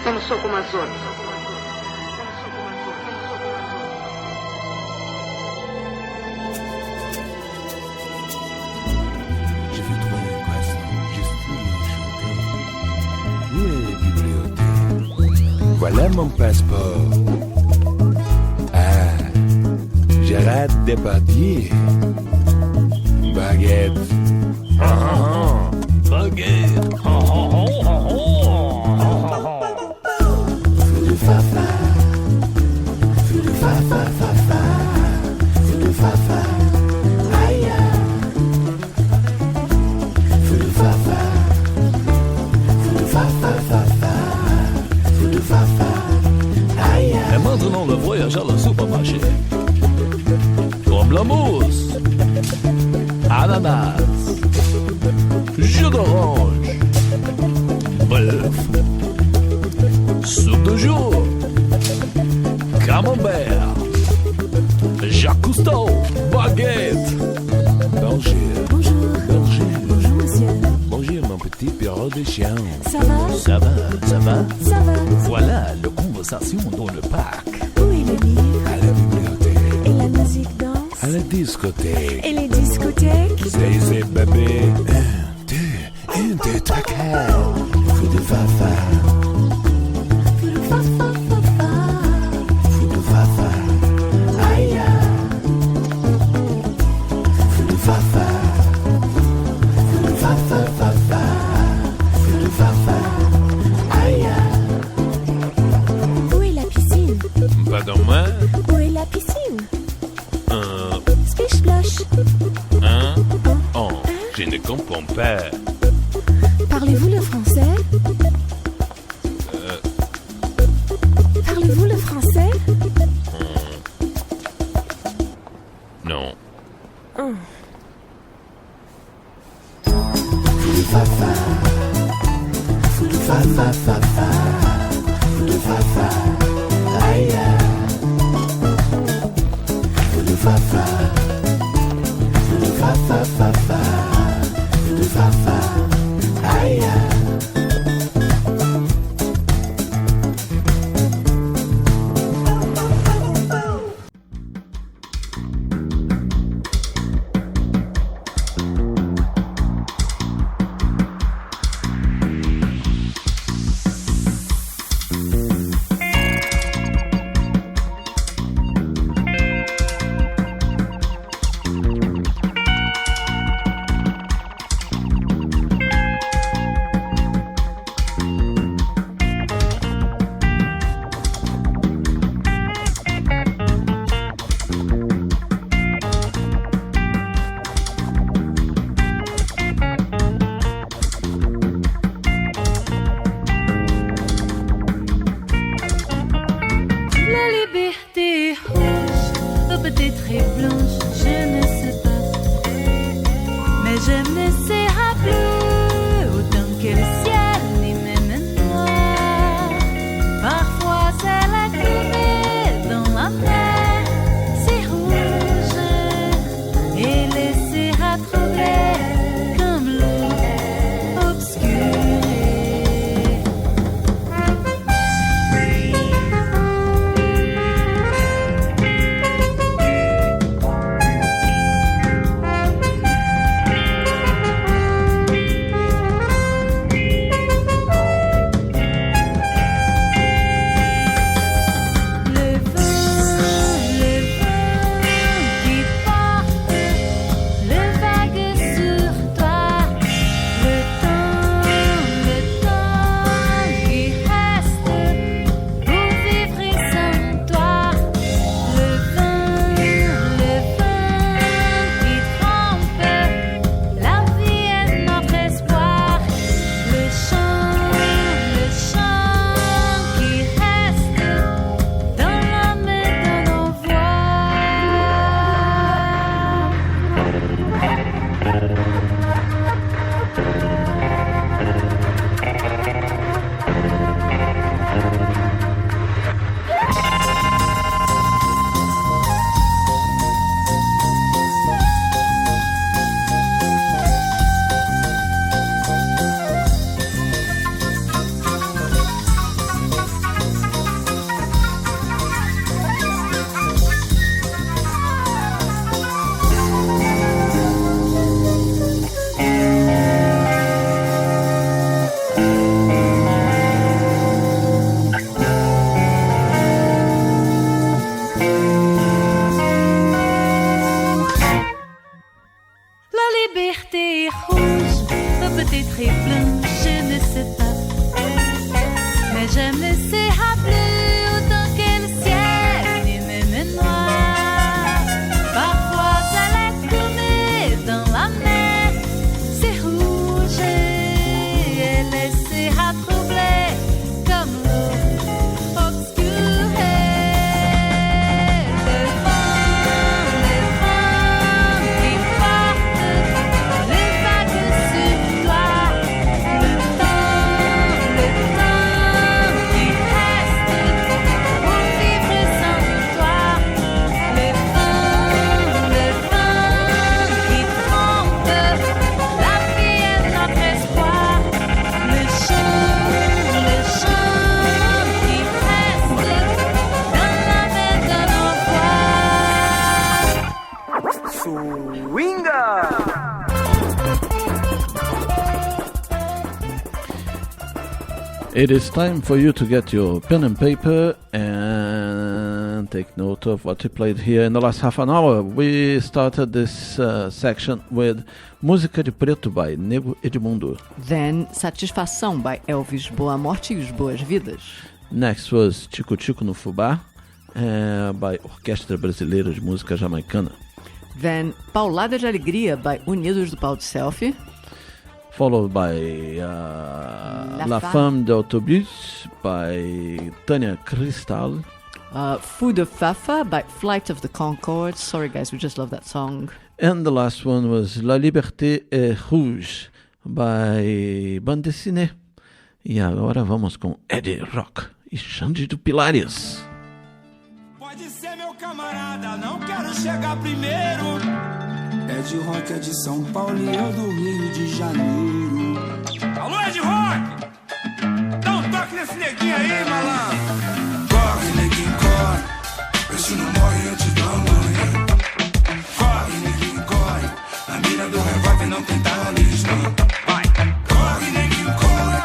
Eu não sou como as outras. Je vais trouver une question juste pour l'enchanter. Où est la bibliothèque? Voilà mon passeport. Ah, Gérard Depardieu. baguette. Baguette. Fou de fafa. Fou de fafa, fafa. Fou de fafa. Aïe. Fou de fafa. Fou de fafa, fafa. Fou de fafa. Aïe. Et maintenant le voyage à la supermarché. Comme la mousse, ananas, jus d'orange, bref, soupe de jour, camembert, Jacques Cousteau, baguette. Bonjour. Bonjour. Bonjour. Bonjour, monsieur. Bonjour, mon petit perro de chien. Ça va? Ça va, ça va. Ça va. Voilà la conversation dans le parc. Où est le livre? À la bibliothèque. Et la musique danse? À la discothèque. Et les discothèques? C'est bébé. 1, 2, 3, 4. Fou de fafa. Fou de fafa, fafa. Fou de fafa. Aïe. Fou de fafa. Fou de fafa, fafa. Fou de fafa. Aïe. Où est la piscine? Pardon, moi? Où est la piscine? Splish splash. Oh, je ne comprends pas. Parlez-vous le français? Parlez-vous le français? Non. Fou de fafa. Fou de fafa, fafa. Fou de fafa. Aïe. Fou de fafa. Fou de fafa, fafa. Fou de fafa. Aïe. peut-être est blanche, je ne sais pas. Mais je ne serai plus autant que le ciel n'est même noir. Parfois c'est la coulée dans la mer, c'est rouge et laissera trouver comme l'eau obscure. J'aime laisser rappeler autant que le ciel ni même noir. Parfois elle est tombée dans la mer, c'est rouge et laissera troubler comme l'eau obscurée. Les vents qui partent, les vagues sur toi, le temps qui reste pour vivre sans toi. Les vents qui trompent, la vie est notre espoir. Le chant qui reste dans la main de nos voix. Swinga! It is time for you to get your pen and paper and take note of what we played here in the last half an hour. We started this section with Música de Preto by Nego Edmundo. Then Satisfação by Elvis Boa Morte e os Boas Vidas. Next was Tico Tico no Fubá by Orquestra Brasileira de Música Jamaicana. Then Paulada de Alegria by Unidos do Pau de Selfie. Followed by La Femme d'Autobus by Tânia Cristal. Fou de Fafa by Flight of the Conchords. Sorry guys, we just love that song. And the last one was La Liberté est Rouge by Bande Dessinée. E agora vamos com Eddie Rock e Xande do Pilares. Pode ser meu camarada, não quero chegar primeiro. Ed Rock é de São Paulo e eu do Rio de Janeiro. Alô, Ed Rock! Dá um toque nesse neguinho aí, malandro. Corre, neguinho, corre. Esse não morre antes da manhã. Corre, neguinho, corre. Na mira do revólver não tem talismã. Vai! Corre, neguinho, corre.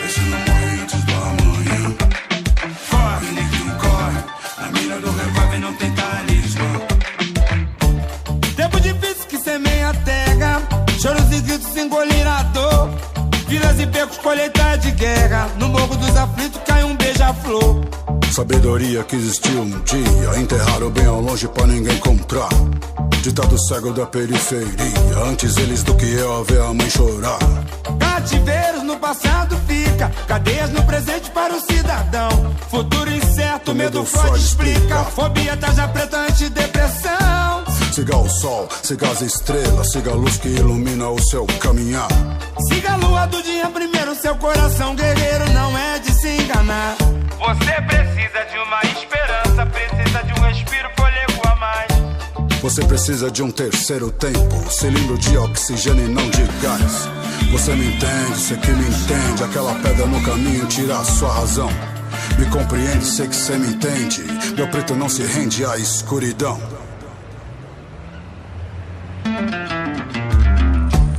Esse não morre antes da manhã. Corre, neguinho, corre. Na mira do revólver não tem talismã. Tempo difícil que semeia a terra, choros e gritos engoliram a dor. Vilas e becos, colheita de guerra. No morro dos aflitos cai um beija-flor. Sabedoria que existiu um dia, enterraram bem ao longe pra ninguém comprar. Ditado cego da periferia, antes eles do que eu a ver a mãe chorar. Cativeiros no passado fica, cadeias no presente para o cidadão. Futuro incerto, medo Freud explica. Fobia, tarja preta, antidepressão. Siga o sol, siga as estrelas, siga a luz que ilumina o seu caminhar. Siga a lua do dia primeiro, seu coração guerreiro não é de se enganar. Você precisa de uma esperança, precisa de um respiro, fôlego a mais. Você precisa de um terceiro tempo, cilindro de oxigênio e não de gás. Você me entende, você que me entende, aquela pedra no caminho tira a sua razão. Me compreende, sei que você me entende, meu preto não se rende à escuridão.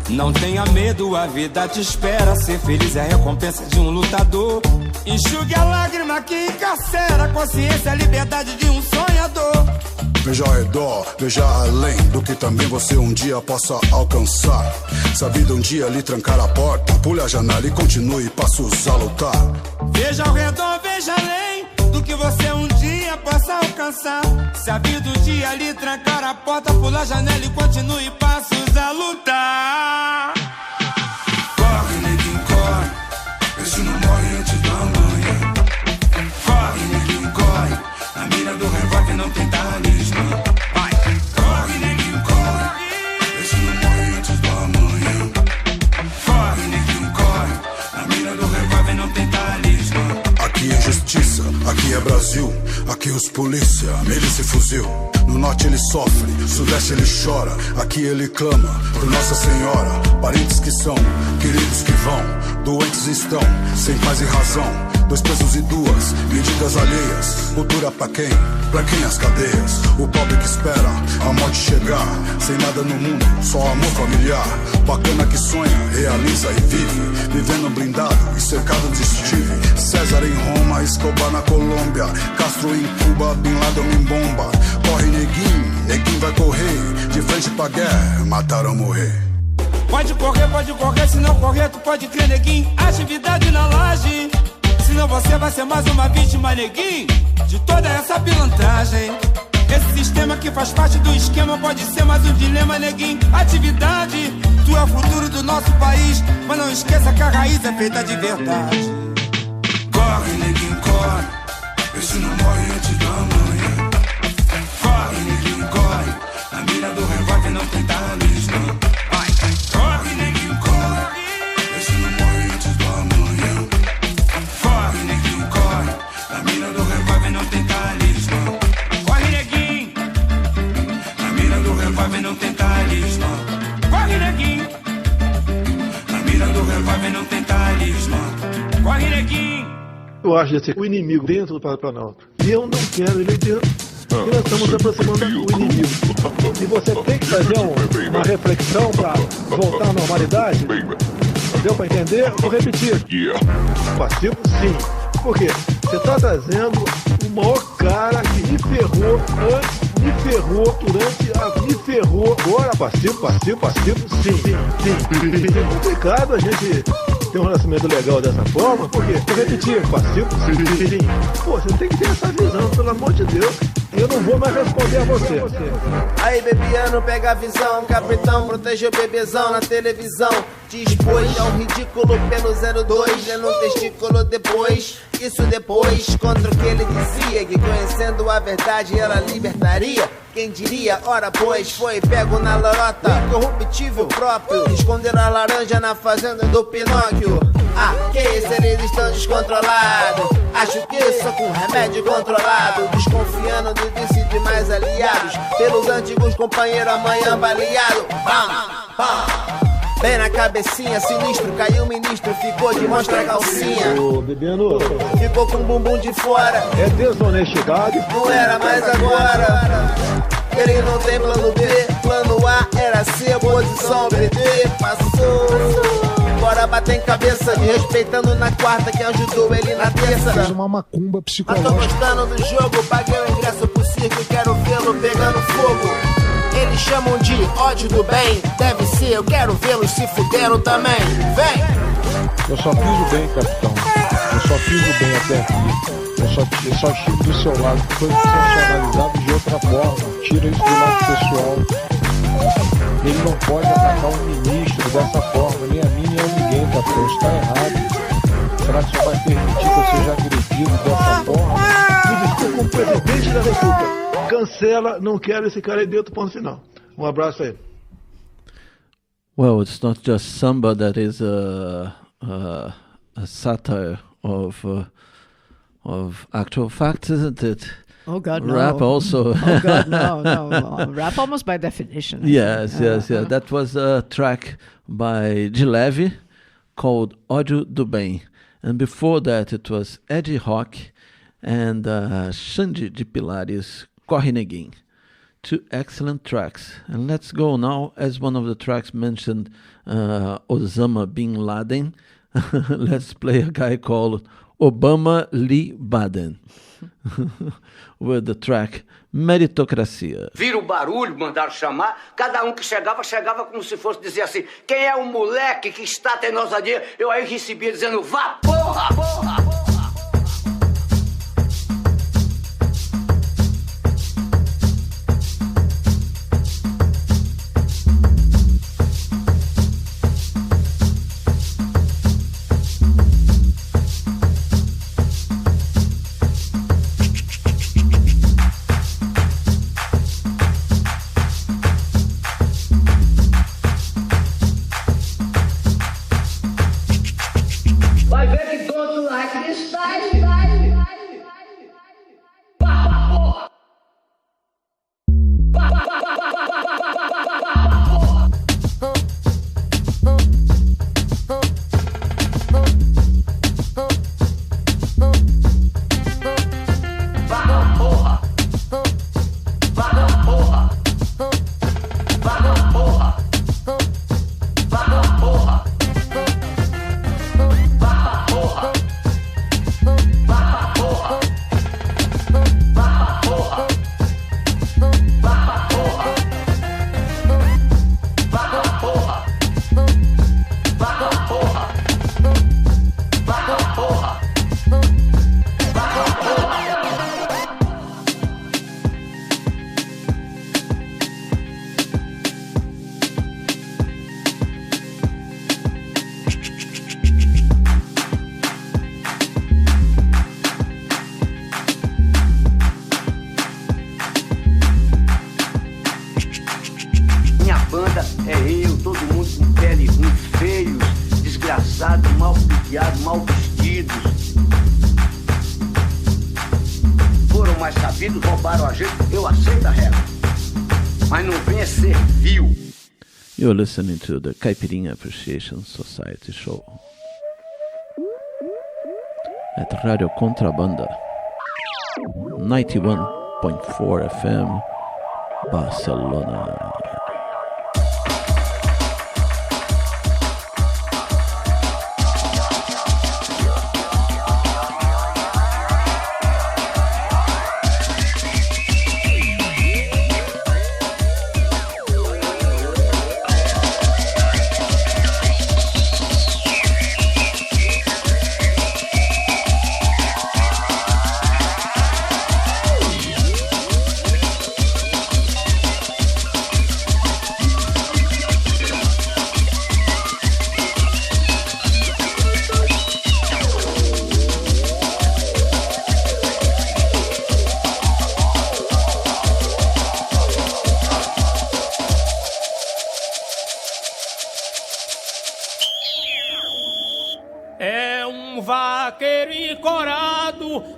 Não tenha medo, a vida te espera. Ser feliz é a recompensa de um lutador. Enxugue a lágrima que encarcera. Consciência, a liberdade de um sonhador. Veja ao redor, veja além do que também você um dia possa alcançar. Se a vida um dia lhe trancar a porta, pule a janela e continue passos a lutar. Veja ao redor, veja além do que você um dia possa alcançar. Se a vida um dia lhe trancar a porta, pule a janela e continue passos a lutar. Corre, neguinho, corre. Esse não morre antes da manhã. Corre, neguinho, corre. Na mira do revólver não tem talismã. Vai! Corre, neguinho, corre. Esse não morre antes da manhã. Corre, neguinho, corre. Na mira do revólver não tem talismã. Aqui é justiça, aqui é Brasil. Aqui os polícia, milícia e fuzil. No norte ele sofre, no sudeste ele chora. Aqui ele clama por Nossa Senhora. Parentes que são, queridos que vão, doentes estão, sem paz e razão. Dois pesos e duas medidas alheias. Cultura pra quem? Pra quem as cadeias? O pobre que espera a morte chegar. Sem nada no mundo, só amor familiar. Bacana que sonha, realiza e vive. Vivendo blindado e cercado de Steve. César em Roma, Escobar na Colômbia. Castro em Cuba, Bin Laden em bomba. Corre neguinho, neguinho vai correr. De frente pra guerra, matar ou morrer. Pode correr, se não correr tu pode crer, neguinho. Atividade na laje, senão você vai ser mais uma vítima, neguinho, de toda essa pilantragem. Esse sistema que faz parte do esquema pode ser mais um dilema, neguinho. Atividade, tu é o futuro do nosso país, mas não esqueça que a raiz é feita de verdade. Corre, neguinho, corre, vê se não morre antes da manhã. Corre, neguinho, corre, na mira do revólver não tem talis, não. Corre, neguinho, corre, vê se não morre antes da manhã. Corre, neguinho, corre, na mira do revólver não tem talis, não. Corre, neguinho, na mira do revólver não tem talis, não. corre, neguinho, na mira do revólver não tem talis, não. corre, neguinho. Eu acho esse o inimigo dentro do Planalto. E eu não quero ele dentro. E nós estamos aproximando do inimigo. E você tem que fazer uma reflexão para voltar à normalidade. Deu para entender? Vou repetir. Passivo, sim. Por quê? Você está trazendo o maior cara que me ferrou antes, me ferrou durante a... me ferrou. Agora, passivo, sim. É complicado a gente ter um relacionamento legal dessa forma, porque, vou repetir, passivo, sim. Pô, você tem que ter essa visão, pelo amor de Deus. Eu não vou mais responder a você. Aí, bebiano, pega a visão. Capitão, protege o bebezão na televisão. Te expôs a um ridículo pelo 02, lendo um testículo depois. Isso depois, contra o que ele dizia, que conhecendo a verdade ela libertaria. Quem diria, ora pois, foi pego na lorota, incorruptível próprio. Esconderam a laranja na fazenda do Pinóquio. Ah, que isso, eles estão descontrolados. Acho que só com remédio controlado. Desconfiando do disse de mais aliados. Pelos antigos companheiros amanhã baleado. Bam, bam. Bem na cabecinha, sinistro, caiu o ministro, ficou de mostra calcinha. Ô, bebiano, ficou com o bumbum de fora. É desonestidade. Não era mais agora. Ele não tem plano B, plano A era C, posição BD. Passou. Bora bater em cabeça, me respeitando na quarta, que ajudou ele na terça. Fez uma macumba psicológica. Mas tô gostando do jogo, paguei o ingresso pro circo, quero vê-lo pegando fogo. Eles chamam de ódio do bem, deve ser, eu quero vê-los se fuderam também. Vem! Eu só fiz o bem, capitão. Eu só fiz o bem até aqui. Eu só estive do seu lado. Foi sensacionalizado de outra forma. Tira isso do lado pessoal. Ele não pode atacar um ministro dessa forma, nem a mim, nem a ninguém, capitão. Isso tá errado. Será que você vai permitir que eu seja agredido dessa forma? Me desculpa como presidente da República. Cancela, não quero esse cara aí dentro, ponto final. Um abraço aí. Well, it's not just samba that is a satire of actual facts, isn't it? Oh God, no. Rap also. Oh God, no. Rap almost by definition. Yes. That was a track by De Leve called Ódio do Bem. And before that it was Eddie Rock and Xande de Pilares, Corre Neguinho. Two excellent tracks. And let's go now, as one of the tracks mentioned Osama Bin Laden. Let's play a guy called Obama Lee Baden with the track Meritocracia. Vira o barulho, mandaram chamar. Cada um que chegava como se fosse dizer assim: quem é o moleque que está tendo ousadia? Eu aí recebia dizendo: vá porra, porra, porra. Vai ver que todo like this style. mais sabidos roubaram a gente, eu aceito a regra. Mas não venha ser vil. You're listening to the Caipirinha Appreciation Society show at Radio Contrabanda 91.4 FM Barcelona.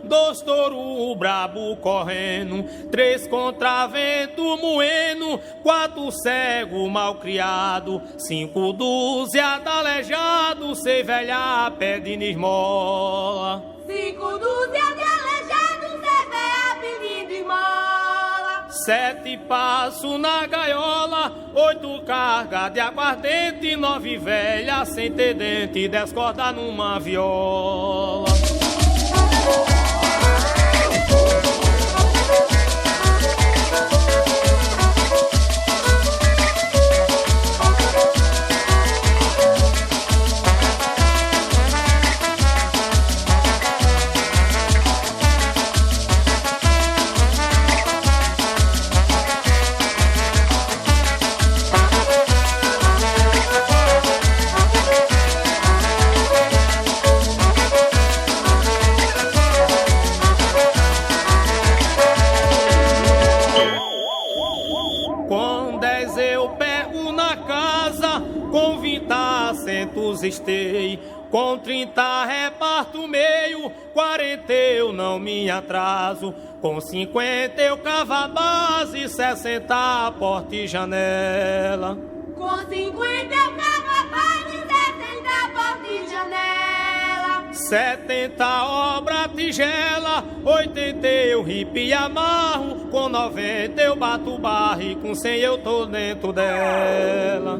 Dois touro brabo correndo, 3 contra vento moendo, 4 cego mal criado, 5 dúzia de aleijado, 6 velha pedindo esmola. 5 dúzia de aleijado, 6 velha pedindo esmola. 7 passo na gaiola, 8 carga de aguardente, 9 velha sem ter dente, 10 cordas numa viola. Estei com 30 reparto meio, 40 eu não me atraso, com 50 eu cavo a base, 60 porta e janela. Com 50 eu cavo a base, 60 porta e janela. 70 obra tigela, 80 eu ripo e amarro, com 90 eu bato barro e com 100 eu tô dentro dela.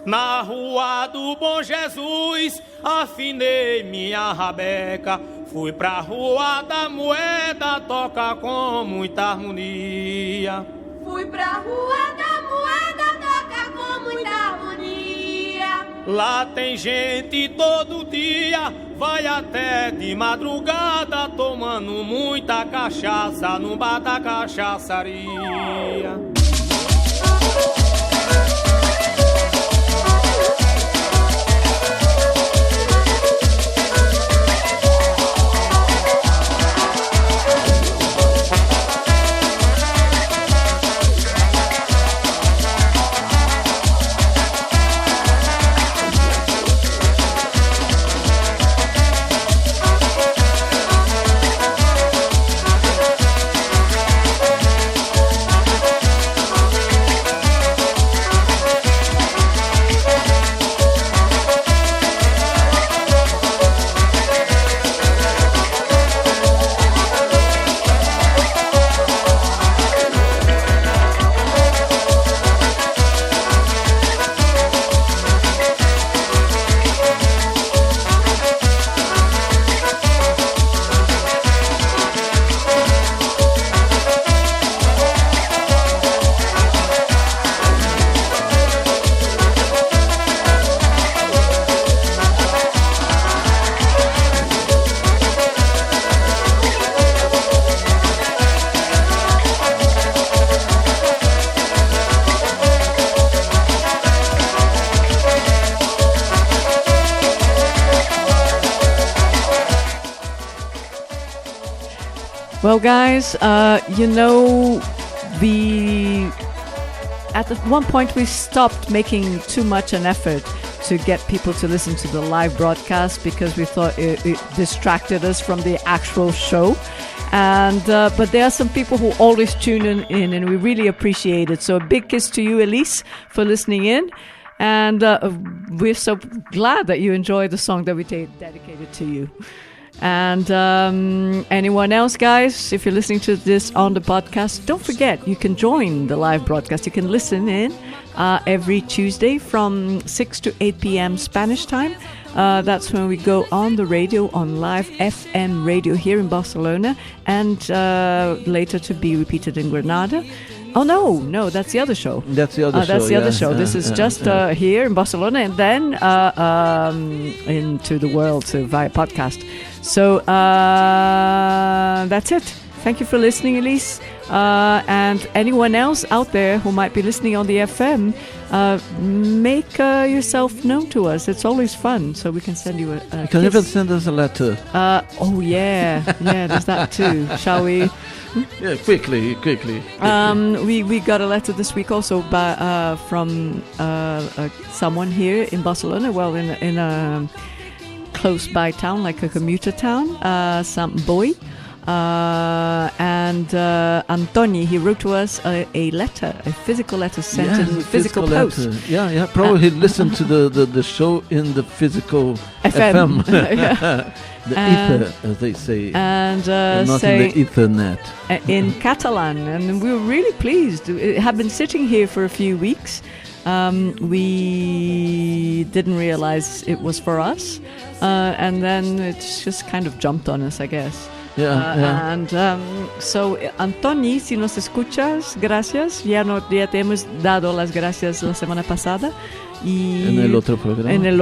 Na rua do Bom Jesus, afinei minha rabeca, fui pra rua da moeda, toca com muita harmonia. Fui pra rua da moeda, toca com muita harmonia. Lá tem gente todo dia, vai até de madrugada, tomando muita cachaça no bar da cachaçaria. Well, guys, at one point we stopped making too much an effort to get people to listen to the live broadcast because we thought it distracted us from the actual show. And but there are some people who always tune in, and we really appreciate it. So a big kiss to you, Elise, for listening in. And we're so glad that you enjoyed the song that we dedicated to you. And anyone else, guys, if you're listening to this on the podcast, don't forget, you can join the live broadcast. You can listen in every Tuesday from 6 to 8 p.m. Spanish time. That's when we go on the radio, on live FM radio here in Barcelona, and later to be repeated in Granada. Oh, no, that's the other show. That's the other show. That's the other show. This is just here in Barcelona, and then into the world via podcast. So that's it. Thank you for listening, Elise. And anyone else out there who might be listening on the FM, make yourself known to us. It's always fun, so we can send you a You can even send us a letter. Oh, yeah, there's that too. Shall we? Yeah, quickly. We got a letter this week also from someone here in Barcelona, well, in a close by town, like a commuter town, Sant Boi. And Antoni, he wrote to us a letter, a physical letter sent in physical post. Letter. Yeah, probably he listened to the show in the physical FM. The ether, as they say, and not in the Ethernet. In Catalan, and we were really pleased. It had been sitting here for a few weeks. We didn't realize it was for us, and then it just kind of jumped on us, I guess. Yeah. And so, Antoni, si nos escuchas, gracias. Ya te hemos dado las gracias la semana pasada. Y en el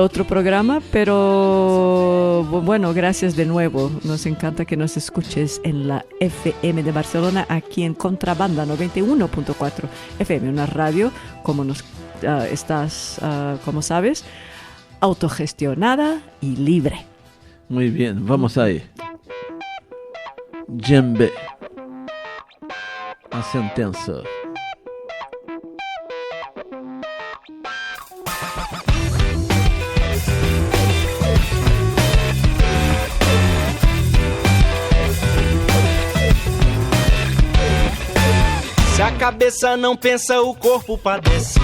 otro programa, pero bueno, gracias de nuevo. Nos encanta que nos escuches en la FM de Barcelona, aquí en Contrabanda 91.4 FM, una radio, como como sabes, autogestionada y libre. Muy bien, vamos ahí. Djembe, a sentença. Se a cabeça não pensa, o corpo padece.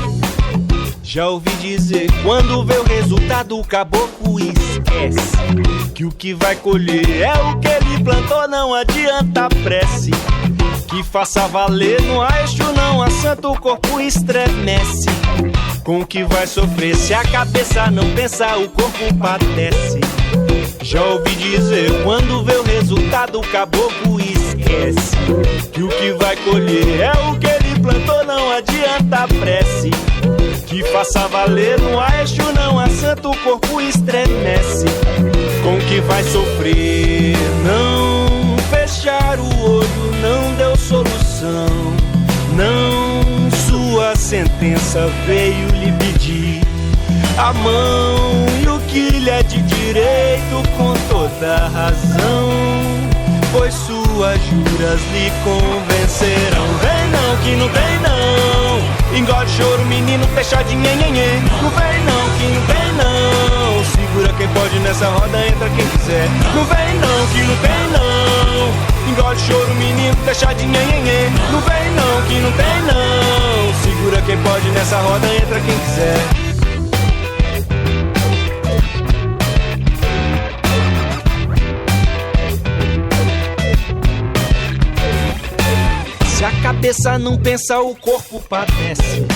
Já ouvi dizer, quando vê o resultado, o caboclo esquece que o que vai colher é o que ele plantou. Não adianta prece, que faça valer. No eixo não há santo, o corpo estremece com o que vai sofrer. Se a cabeça não pensa, o corpo padece. Já ouvi dizer, quando vê o resultado, o caboclo esquece que o que vai colher é o que ele plantou. Não adianta prece, que faça valer. No eixo não há santo, o corpo estremece com o que vai sofrer. Não fechar o olho não deu solução. Não, sua sentença veio lhe pedir a mão e o que lhe é de direito, com toda razão, pois suas juras lhe convencerão. Vem não, que não vem não, engole choro, menino, fecha de nhenhenhê. Não vem não, que não vem não, segura quem pode nessa roda, entra quem quiser. Não vem não, que não vem não, engole choro, menino, fecha de nhenhenhê. Não vem não, que não vem não, segura quem pode nessa roda, entra quem quiser. Se a cabeça não pensa, o corpo padece.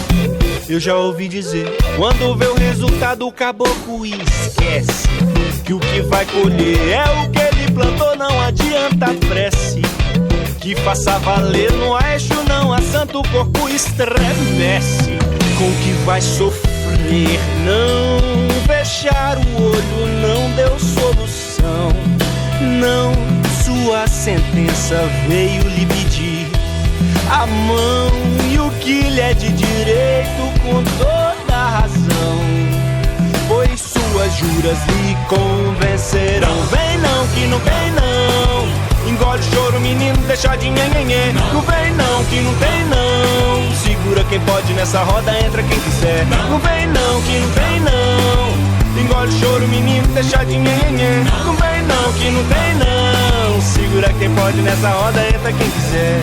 Eu já ouvi dizer, quando vê o resultado, o caboclo esquece que o que vai colher é o que ele plantou. Não adianta prece, que faça valer. No eixo não há santo, o corpo estremece com o que vai sofrer. Não fechar o olho não deu solução. Não, sua sentença veio lhe pedir a mão e o que lhe é de direito, com toda a razão, pois suas juras lhe convencerão. Vem não, que não vem não, Engole o choro, menino, deixa de nhenhenhé. Não vem não, que não tem não. Segura quem pode nessa roda, entra quem quiser. Não vem não, que não tem não. Engole o choro, menino, deixa de nhenhenhé. Não vem não, que não tem não. Segura quem pode nessa roda, entra quem quiser.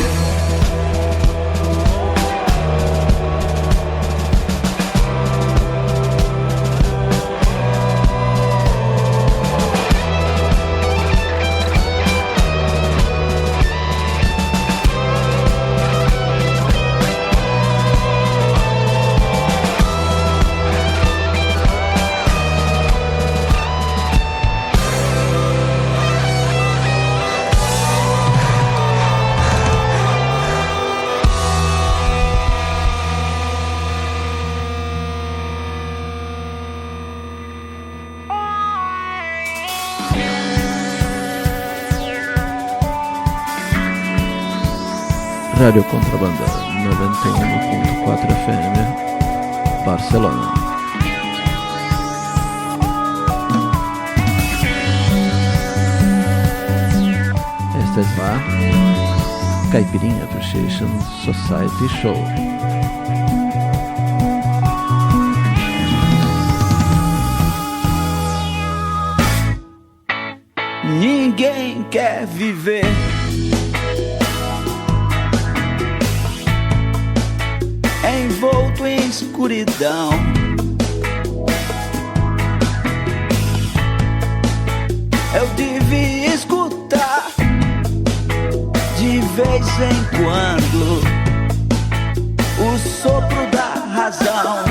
Rádio Contrabanda 91.4 FM, Barcelona. Esta es la Caipirinha Appreciation Society Show. Ninguém quer viver envolto em escuridão. Eu devia escutar de vez em quando o sopro da razão.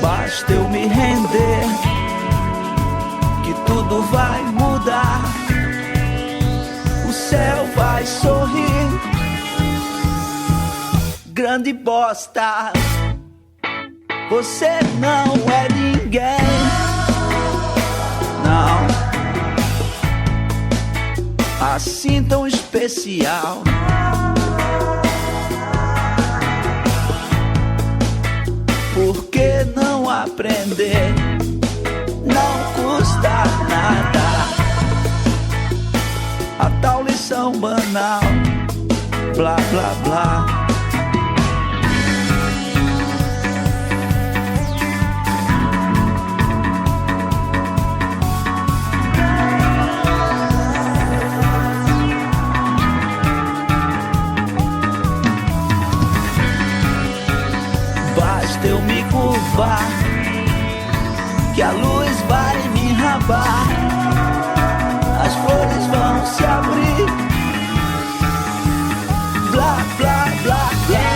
Basta eu me render que tudo vai mudar. O céu vai sorrir. Grande bosta, você não é ninguém. Não, assim tão especial. Por que não aprender? Não custa nada. A tal lição banal, blá blá blá. Basta eu me curvar, que a luz vai me enrabar. As flores vão se abrir. Blá, blá, blá, blá.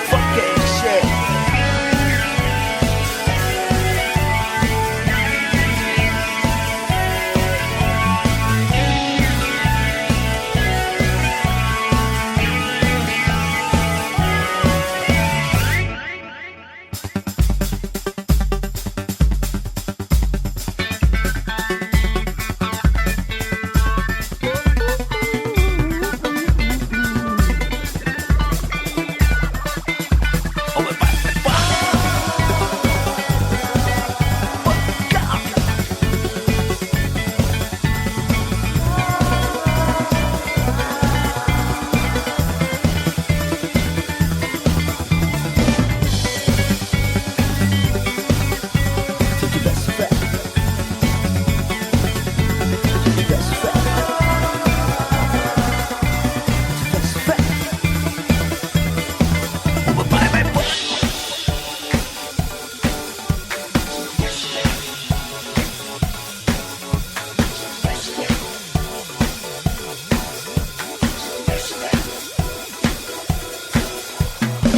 Fucking shit.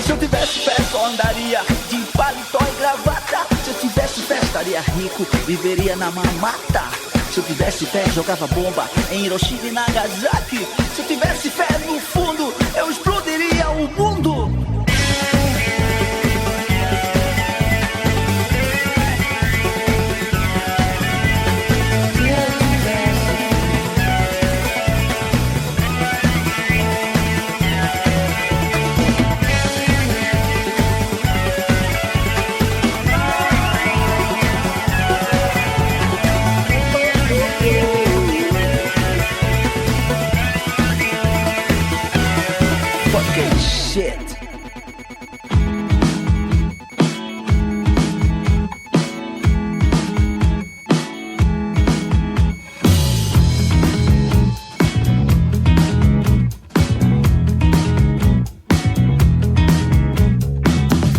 Se eu tivesse fé, só andaria de paletó e gravata. Se eu tivesse fé, estaria rico, viveria na mamata. Se eu tivesse fé, jogava bomba em Hiroshima e Nagasaki. Se eu tivesse fé, no fundo, eu explodiria o mundo. shit.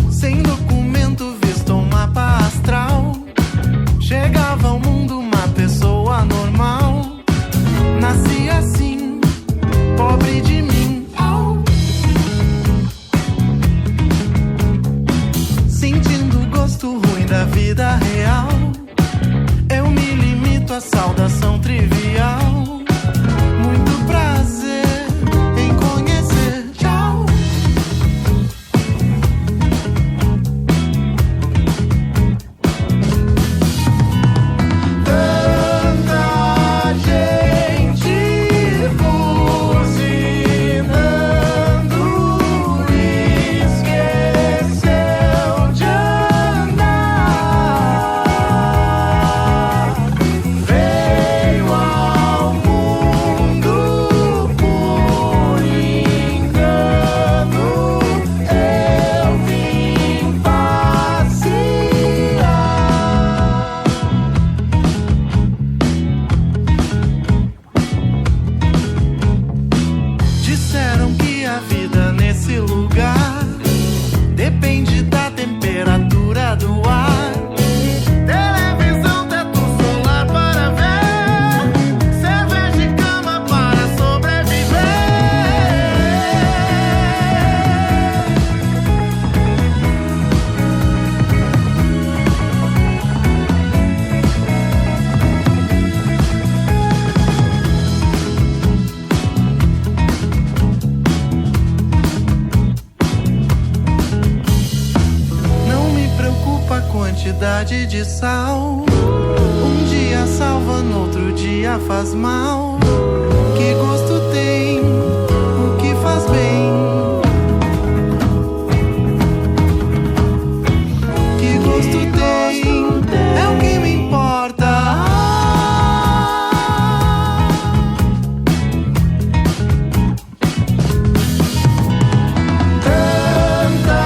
Sem documento, visto um mapa astral. Chegava ao mundo uma pessoa normal. Nasci assim, pobre de mim. Sentindo o gosto ruim da vida real. Eu me limito à saudação trivial. Muito prazer em conhecer. Tchau. Tanta gente buzinando, esqueceu de andar. Veio ao mundo por engano. Eu vim passear. Disseram que a vida nesse lugar depende da temperatura do ar. Televisão, teto solar para ver, cerveja e cama para sobreviver. Não me preocupa a quantidade de sal. Um dia salva, no outro dia faz mal. Que gosto tem o que faz bem? Que gosto tem é o que me importa. Tanta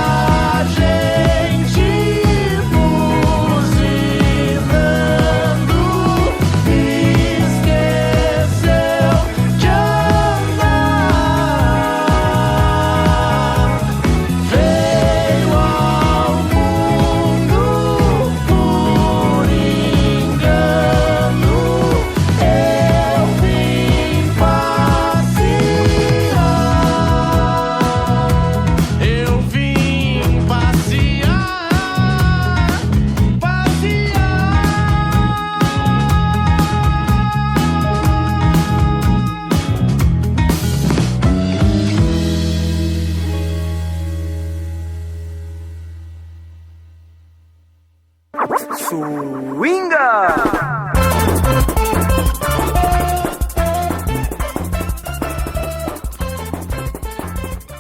gente buzinando, esqueceu de andar. Veio ao mundo por engano. Eu vim passear. Eu vim passear, Swinga!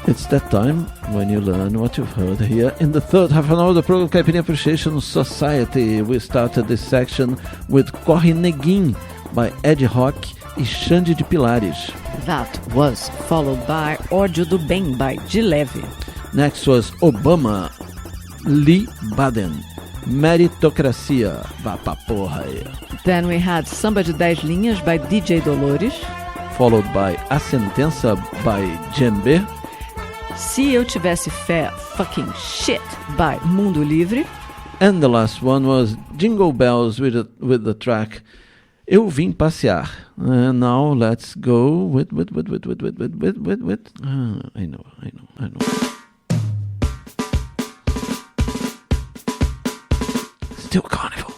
It's that time when you learn what you've heard here in the third half an hour of the program Caipirinha Appreciation Society. We started this section with Corre Neguim by Ed Rock e Xande de Pilares. That was followed by Ódio do Bem by De Leve. Next was Obama, Lee Baden, Meritocracia. Vá pra porra aí. Then we had Samba de 10 Linhas by DJ Dolores. Followed by A Sentença by Djembe. Se Eu Tivesse Fé, Fucking Shit by Mundo Livre. And the last one was Jingle Bells with the track Eu Vim Passear. And now let's go with. I know. Still Carnival.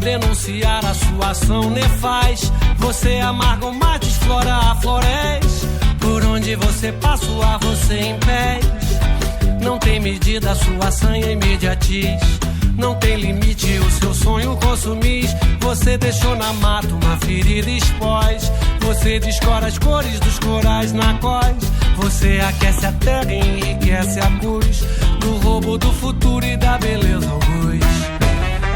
vou denunciar a sua ação nefaz. Você amarga o mar, desflora a floresta. Por onde você passa o ar, você impede. Não tem medida, sua sanha imediatiz. Não tem limite, o seu sonho consumis. Você deixou na mata uma ferida expós. Você descora as cores dos corais na cós. Você aquece a terra e enriquece a cruz do roubo do futuro e da beleza alguns.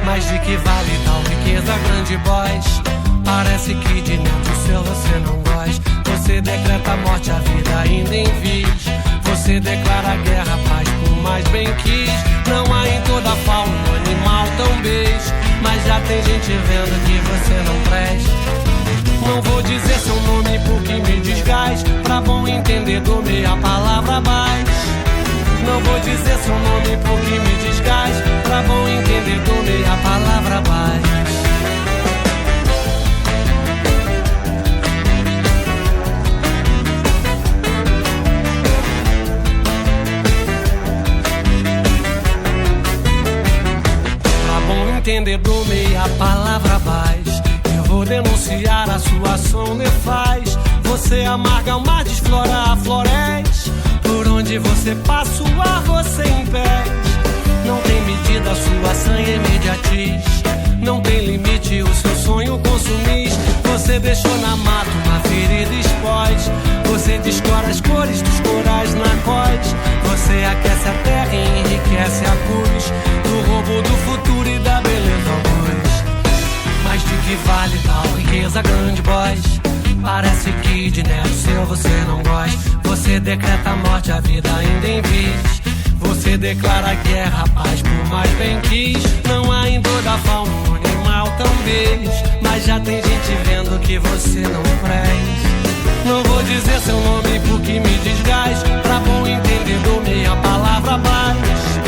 Mas de que vale tal riqueza, grande boss? Parece que de dentro seu você não gosta. Você decreta a morte, a vida ainda em vis. Você declara a guerra, a paz por mais bem quis. Não há em toda a fauna um animal tão beijo. Mas já tem gente vendo que você não presta. Não vou dizer seu nome porque me desgás. Pra bom entendedor, meia palavra mais. Não vou dizer seu nome porque me desgás. Pra bom entendedor, meia palavra mais. Entendedor, meia palavra abaixo. Eu vou denunciar a sua ação nefaz. Você amarga o mar, desflora a floresta. Por onde você passa o ar, você impede. Não tem medida, a sua sanha imediatiz. Não tem limite, o seu sonho consumis. Você deixou na mata uma ferida expós. Você descora as cores dos corais na cós. Você aquece a terra e enriquece a cruz do roubo do futuro e da beleza alguns. Mas de que vale tal riqueza, grande boss? Parece que de neto seu você não gosta. Você decreta a morte, a vida ainda em vis. Você declara a guerra, a paz por mais bem quis. Não há em toda a fauna um animal tão beijo. Mas já tem gente vendo que você não presta. Não vou dizer seu nome porque me desgás. Pra bom entendedor, meia palavra abaixo.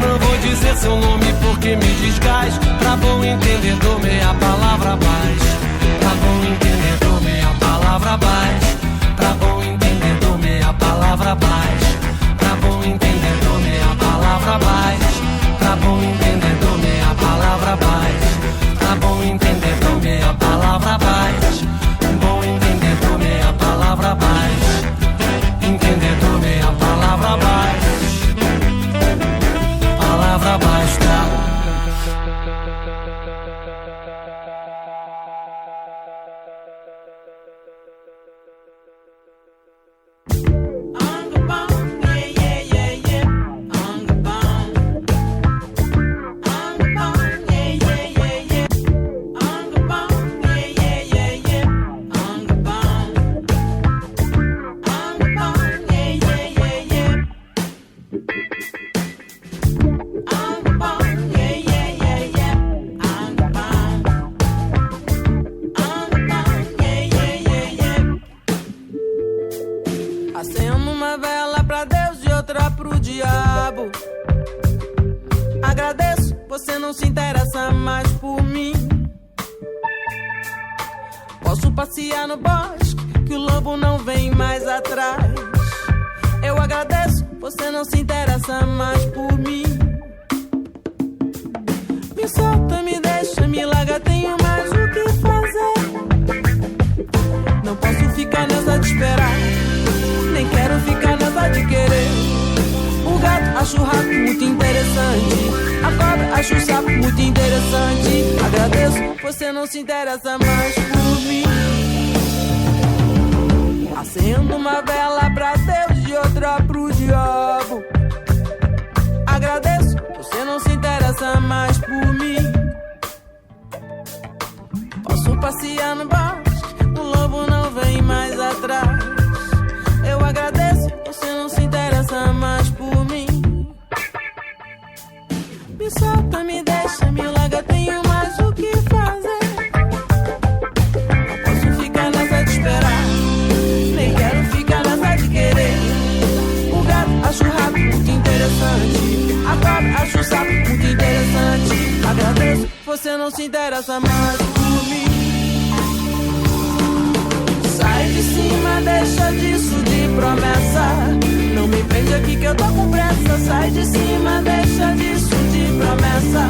Não vou dizer seu nome porque me desgás. Pra bom entendedor, meia palavra abaixo. Pra bom entendedor, meia palavra abaixo. Pra bom entendedor, meia palavra abaixo. Pra bom entendedor, meia palavra abaixo. Pra bom entendedor, meia palavra abaixo. Pra bom entendedor, meia palavra abaixo. Bom entendedor, meia palavra abaixo. Entendedor, meia palavra abaixo. Palavra abaixo, tá? Acendo uma vela pra Deus e outra pro diabo. Agradeço, você não se interessa mais por mim. Posso passear no bosque, que o lobo não vem mais atrás. Eu agradeço, você não se interessa mais por mim. Me solta, me deixa, me larga, tenho mais o que fazer. Não posso ficar nessa de esperar, nem quero ficar nessa de querer. O gato acho o rato muito interessante. A cobra acho o sapo muito interessante. Agradeço, você não se interessa mais por mim. Acendo uma vela pra Deus e outra pro diabo. Agradeço, você não se interessa mais por mim. Posso passear no bosque, o lobo não vem mais atrás. Eu agradeço, você não se interessa mais por mim. Me solta, me deixa, me larga, tenho mais o que fazer. Não posso ficar nessa de esperar, nem quero ficar nessa de querer. O gato acho o rato muito interessante. A cobra acho o sapo muito interessante. Agradeço, você não se interessa mais por mim. Sai de cima, deixa disso de promessa. Não me prende aqui que eu tô com pressa. Sai de cima, deixa disso de promessa.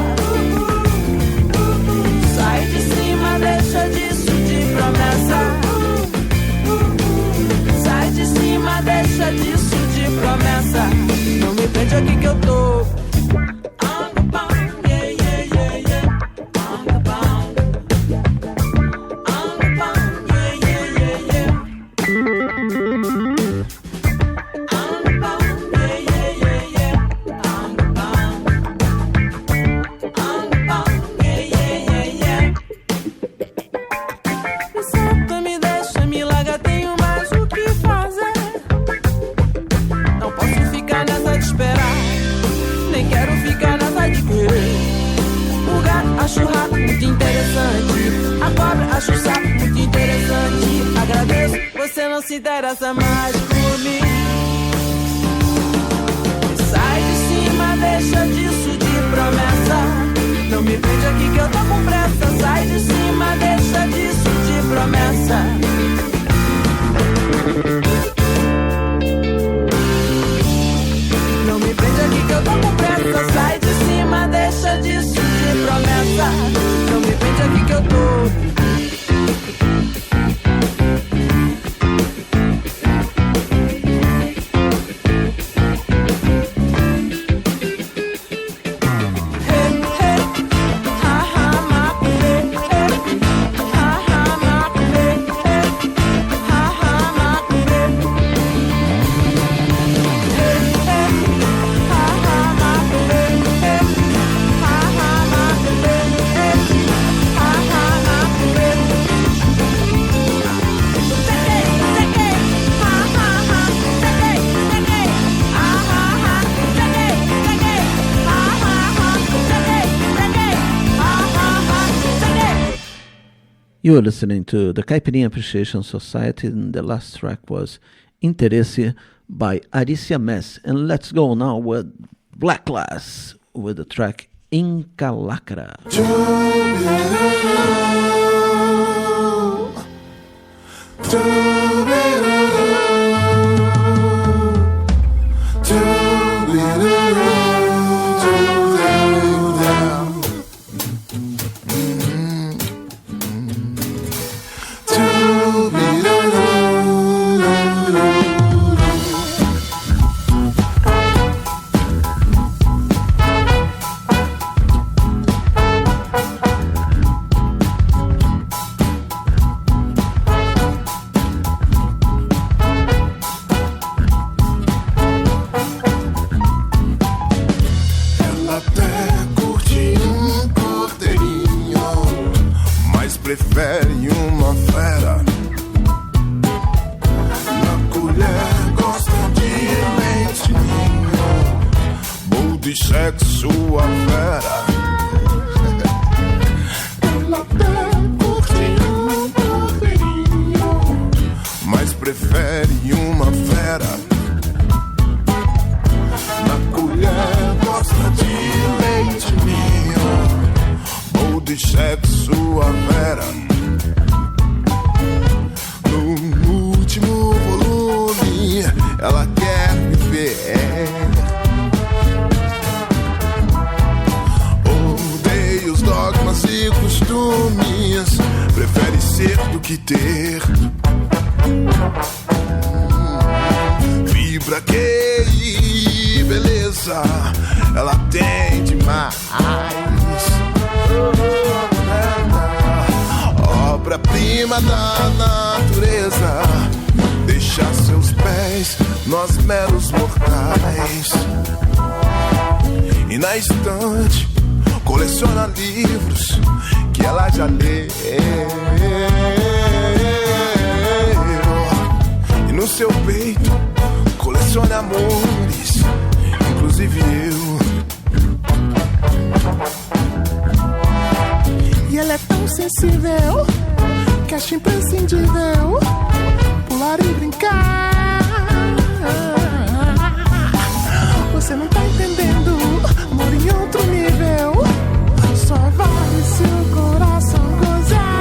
interessante. A cobra acha o sapo muito interessante. Agradeço, você não se interessa mais por mim. Sai de cima, deixa disso de promessa. Não me prende aqui que eu tô com pressa. Sai de cima, deixa disso de promessa. Não me prende aqui que eu tô com pressa. Sai de cima, deixa disso de promessa. Não me prende aqui que eu tô. You're listening to the Caipirinha Appreciation Society, and the last track was Interesse by Aricia Mess. And let's go now with Black Glass with the track Incalacra. Prefere uma fera. Na colher gosta de leitinho, bolo de sexo a fera. Ela até curte um cordeirinho, mas prefere uma fera. Na colher gosta de leitinho, bolo de sexo a fera. No último volume ela quer viver. Odeia os dogmas e costumes, prefere ser do que ter. Vibra que beleza ela tem demais. Obra-prima da natureza, deixa seus pés nós meros mortais. E na estante coleciona livros que ela já leu. E no seu peito coleciona amores, inclusive eu. E ela é tão sensível que acha imprescindível pular e brincar. Você não tá entendendo, amor em outro nível. Só vale se o coração gozar.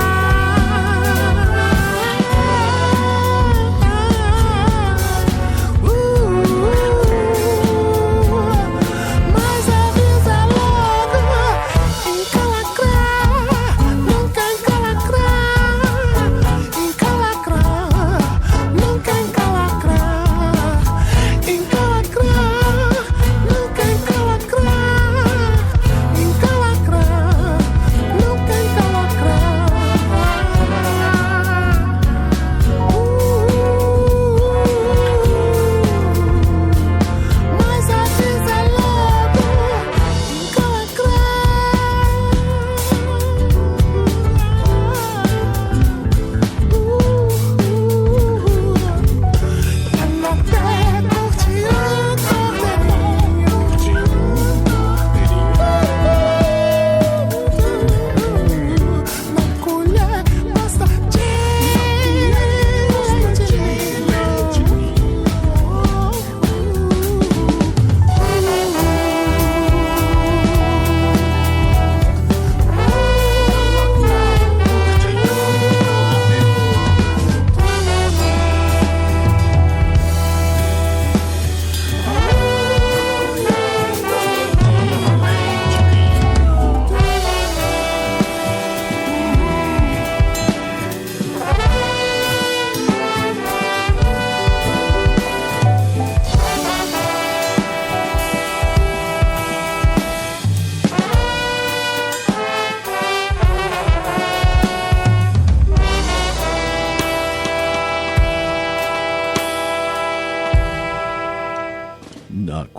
Mas avisa logo, encalacrar, nunca encalacrar. Encalacrar, nunca encalacrar. Encalacrar, nunca encalacrar.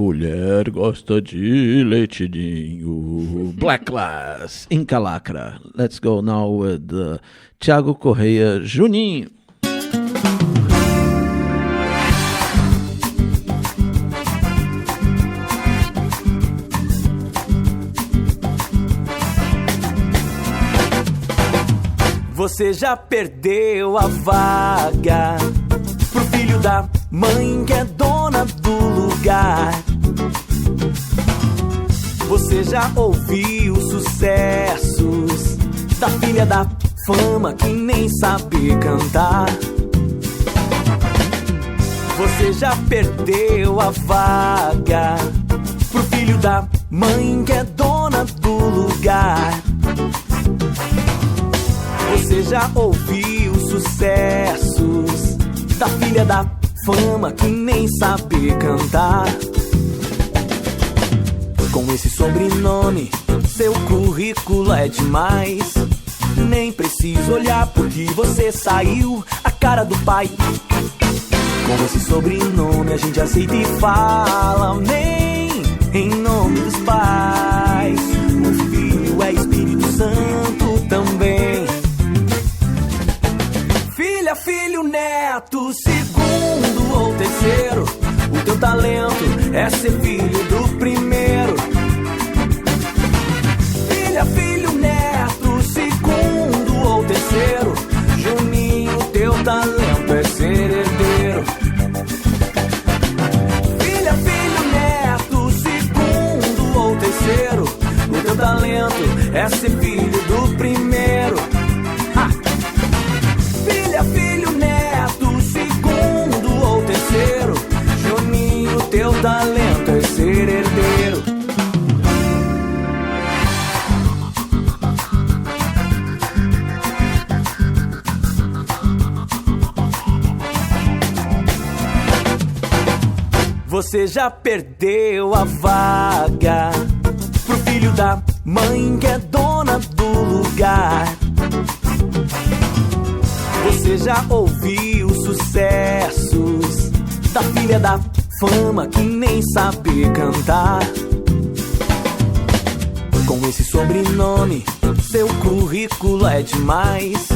colher gosta de leitidinho. Black Glass, Inca Lacra. Let's go now with Thiago Correia, Juninho. Você já perdeu a vaga pro filho da mãe que é dona do lugar. Você já ouviu sucessos da filha da fama que nem sabe cantar. Você já perdeu a vaga pro filho da mãe que é dona do lugar. Você já ouviu sucessos da filha da fama que nem sabe cantar. Com esse sobrenome, seu currículo é demais. Nem preciso olhar porque você saiu a cara do pai. Com esse sobrenome a gente aceita e fala amém em nome dos pais. O filho é Espírito Santo também. Filha, filho, neto, segundo ou terceiro, o teu talento é ser filho do primeiro. Filha, filho, neto, segundo ou terceiro, Juninho, teu talento é ser herdeiro. Filha, filho, neto, segundo ou terceiro, o teu talento é ser filho do primeiro. Filha, filho, neto, segundo ou terceiro, Juninho, teu talento é ser herdeiro. Você já perdeu a vaga pro filho da mãe que é dona do lugar. Você já ouviu sucessos da filha da fama que nem sabe cantar. Com esse sobrenome, seu currículo é demais.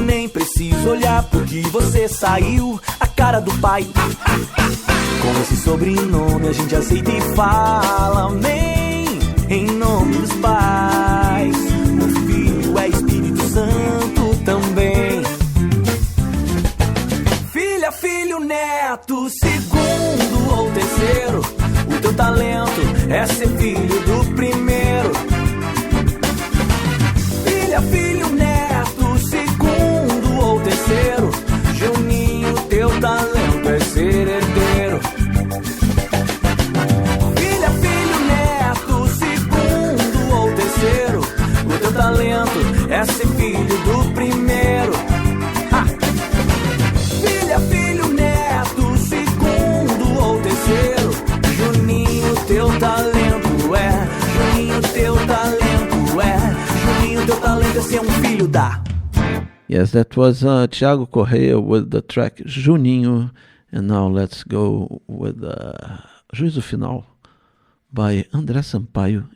Nem preciso olhar porque você saiu a cara do pai. Com esse sobrenome a gente aceita e fala amém em nome dos pais. O filho é Espírito Santo também. Filha, filho, neto, segundo ou terceiro, o teu talento é ser filho do primeiro. Filha, filho, neto, segundo ou terceiro, Juninho, teu talento é ser herdeiro. Filha, filho, neto, segundo ou terceiro, o teu talento é ser filho do primeiro. Filha, filho, neto, segundo ou terceiro, Juninho, teu talento é. Juninho, teu talento é. Juninho, teu talento é ser filho da. Yes, that was Thiago Correia with the track Juninho. And now let's go with Juízo Final by André Sampaio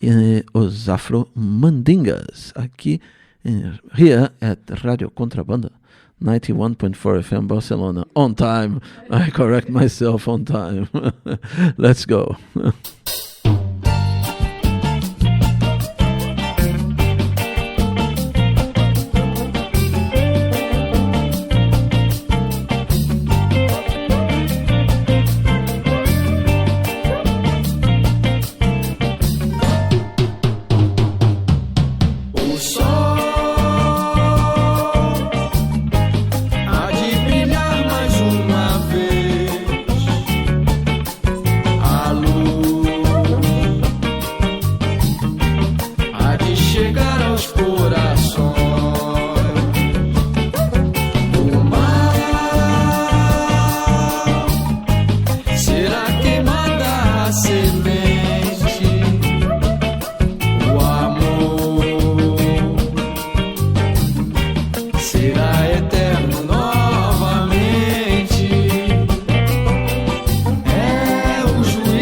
e os Afro Mandingas, aqui here at Radio Contrabanda 91.4 FM Barcelona. On time, I correct myself, on time. Let's go. Eterno novamente, é o juízo.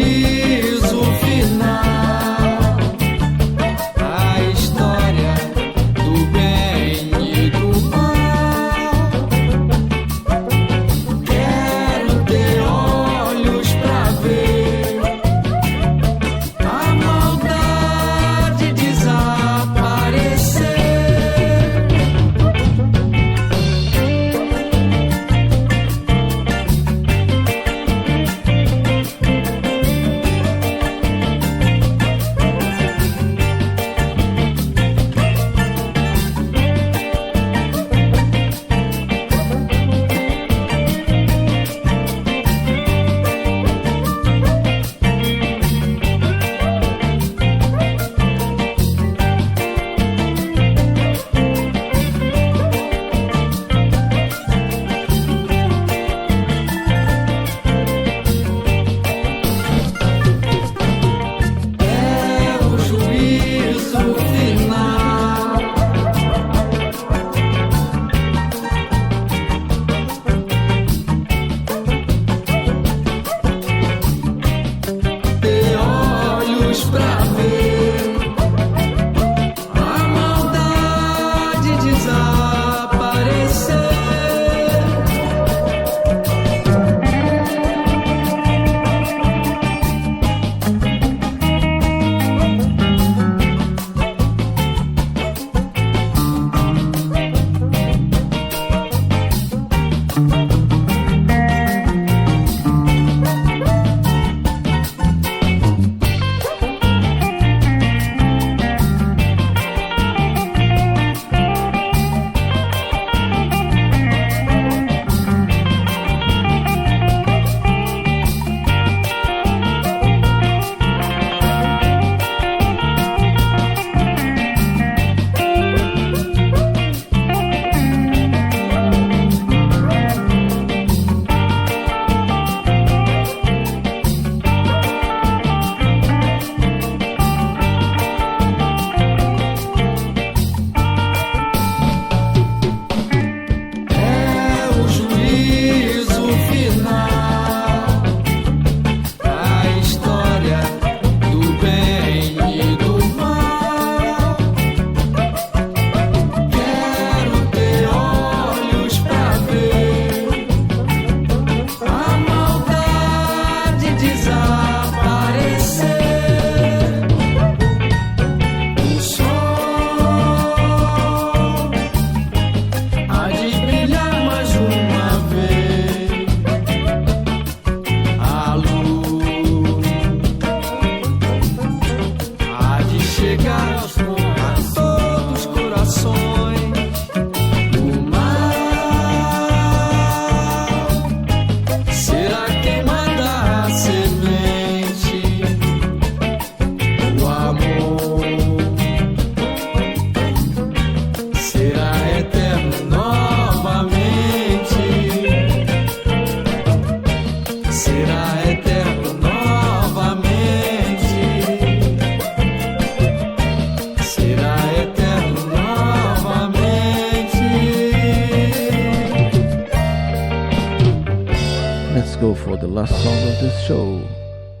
last song of this show,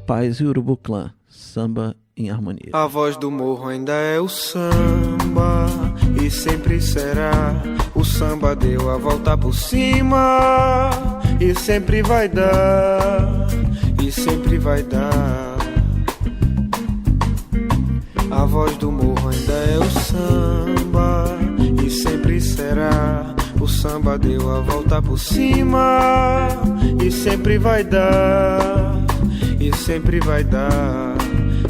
Paz e Urubu Clã, Samba em Harmonia. A voz do morro ainda é o samba e sempre será. O samba deu a volta por cima e sempre vai dar, e sempre vai dar. A voz do morro ainda é o samba e sempre será. O samba deu a volta por cima e sempre vai dar, e sempre vai dar.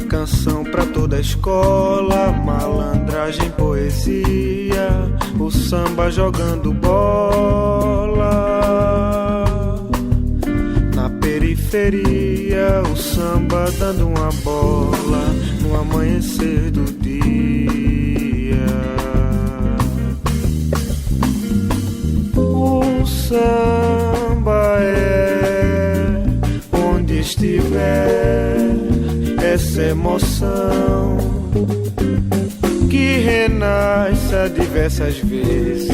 Canção pra toda a escola, malandragem, poesia, o samba jogando bola. Na periferia, o samba dando uma bola no amanhecer do dia. O samba é onde estiver essa emoção que renasce diversas vezes.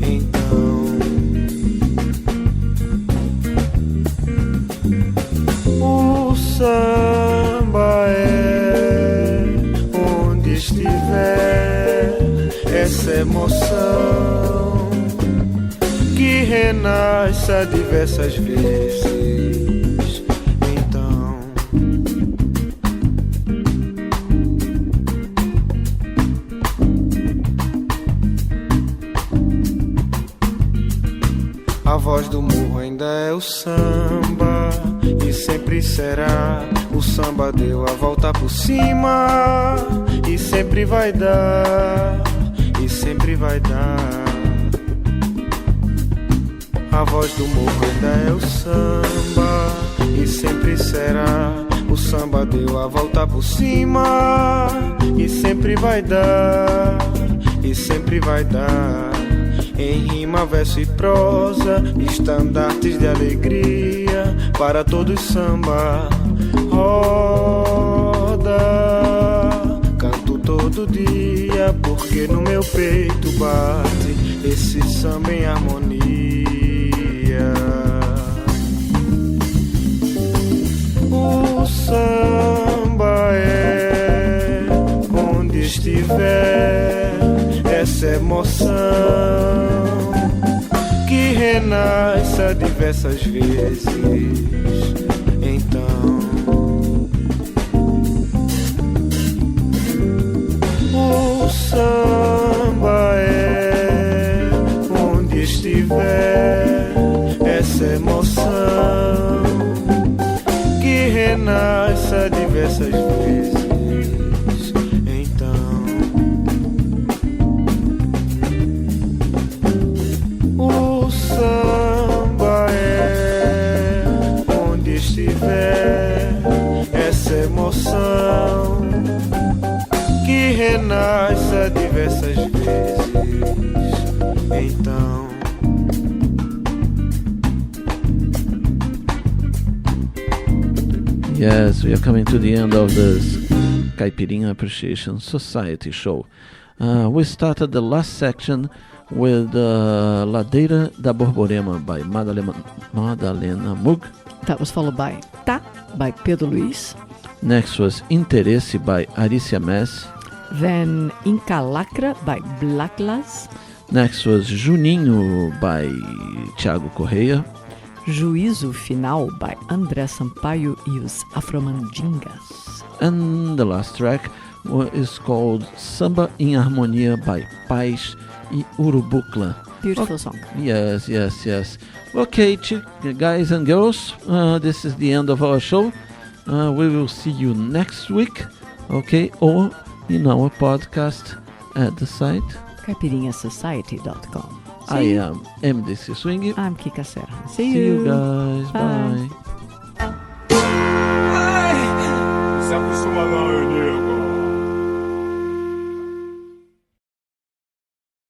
Então, o samba é onde estiver essa emoção que renasce diversas vezes. A voz do morro ainda é o samba e sempre será. O samba deu a volta por cima e sempre vai dar, e sempre vai dar. A voz do morro ainda é o samba e sempre será. O samba deu a volta por cima e sempre vai dar, e sempre vai dar. Em rima, verso e prosa, estandartes de alegria para todos samba. Roda, canto todo dia, porque no meu peito bate esse samba em harmonia. O samba é onde estiver essa emoção que renasce diversas vezes. Então, o samba é onde estiver essa emoção que renasce diversas vezes. Essa emoção que renasce diversas vezes. Então, yes, we are coming to the end of this Caipirinha Appreciation Society show. We started the last section with Ladeira da Borborema by Madalena Mug. That was followed by Tá, by Pedro Luiz. Next was Interesse by Aricia Mess. Then Inca Lacra by Black Lass. Next was Juninho by Thiago Correia. Juízo Final by André Sampaio e os Afromandingas. And the last track is called Samba em Harmonia by Paz e Urubu Clã. Beautiful song. Yes, yes, yes. Okay, guys and girls, this is the end of our show. We will see you next week, okay, or in our podcast at the site caipirinhasociety.com. I am MDC Swing. I'm Kika Serra. See you guys. Bye. Se acostuma não, Eunice.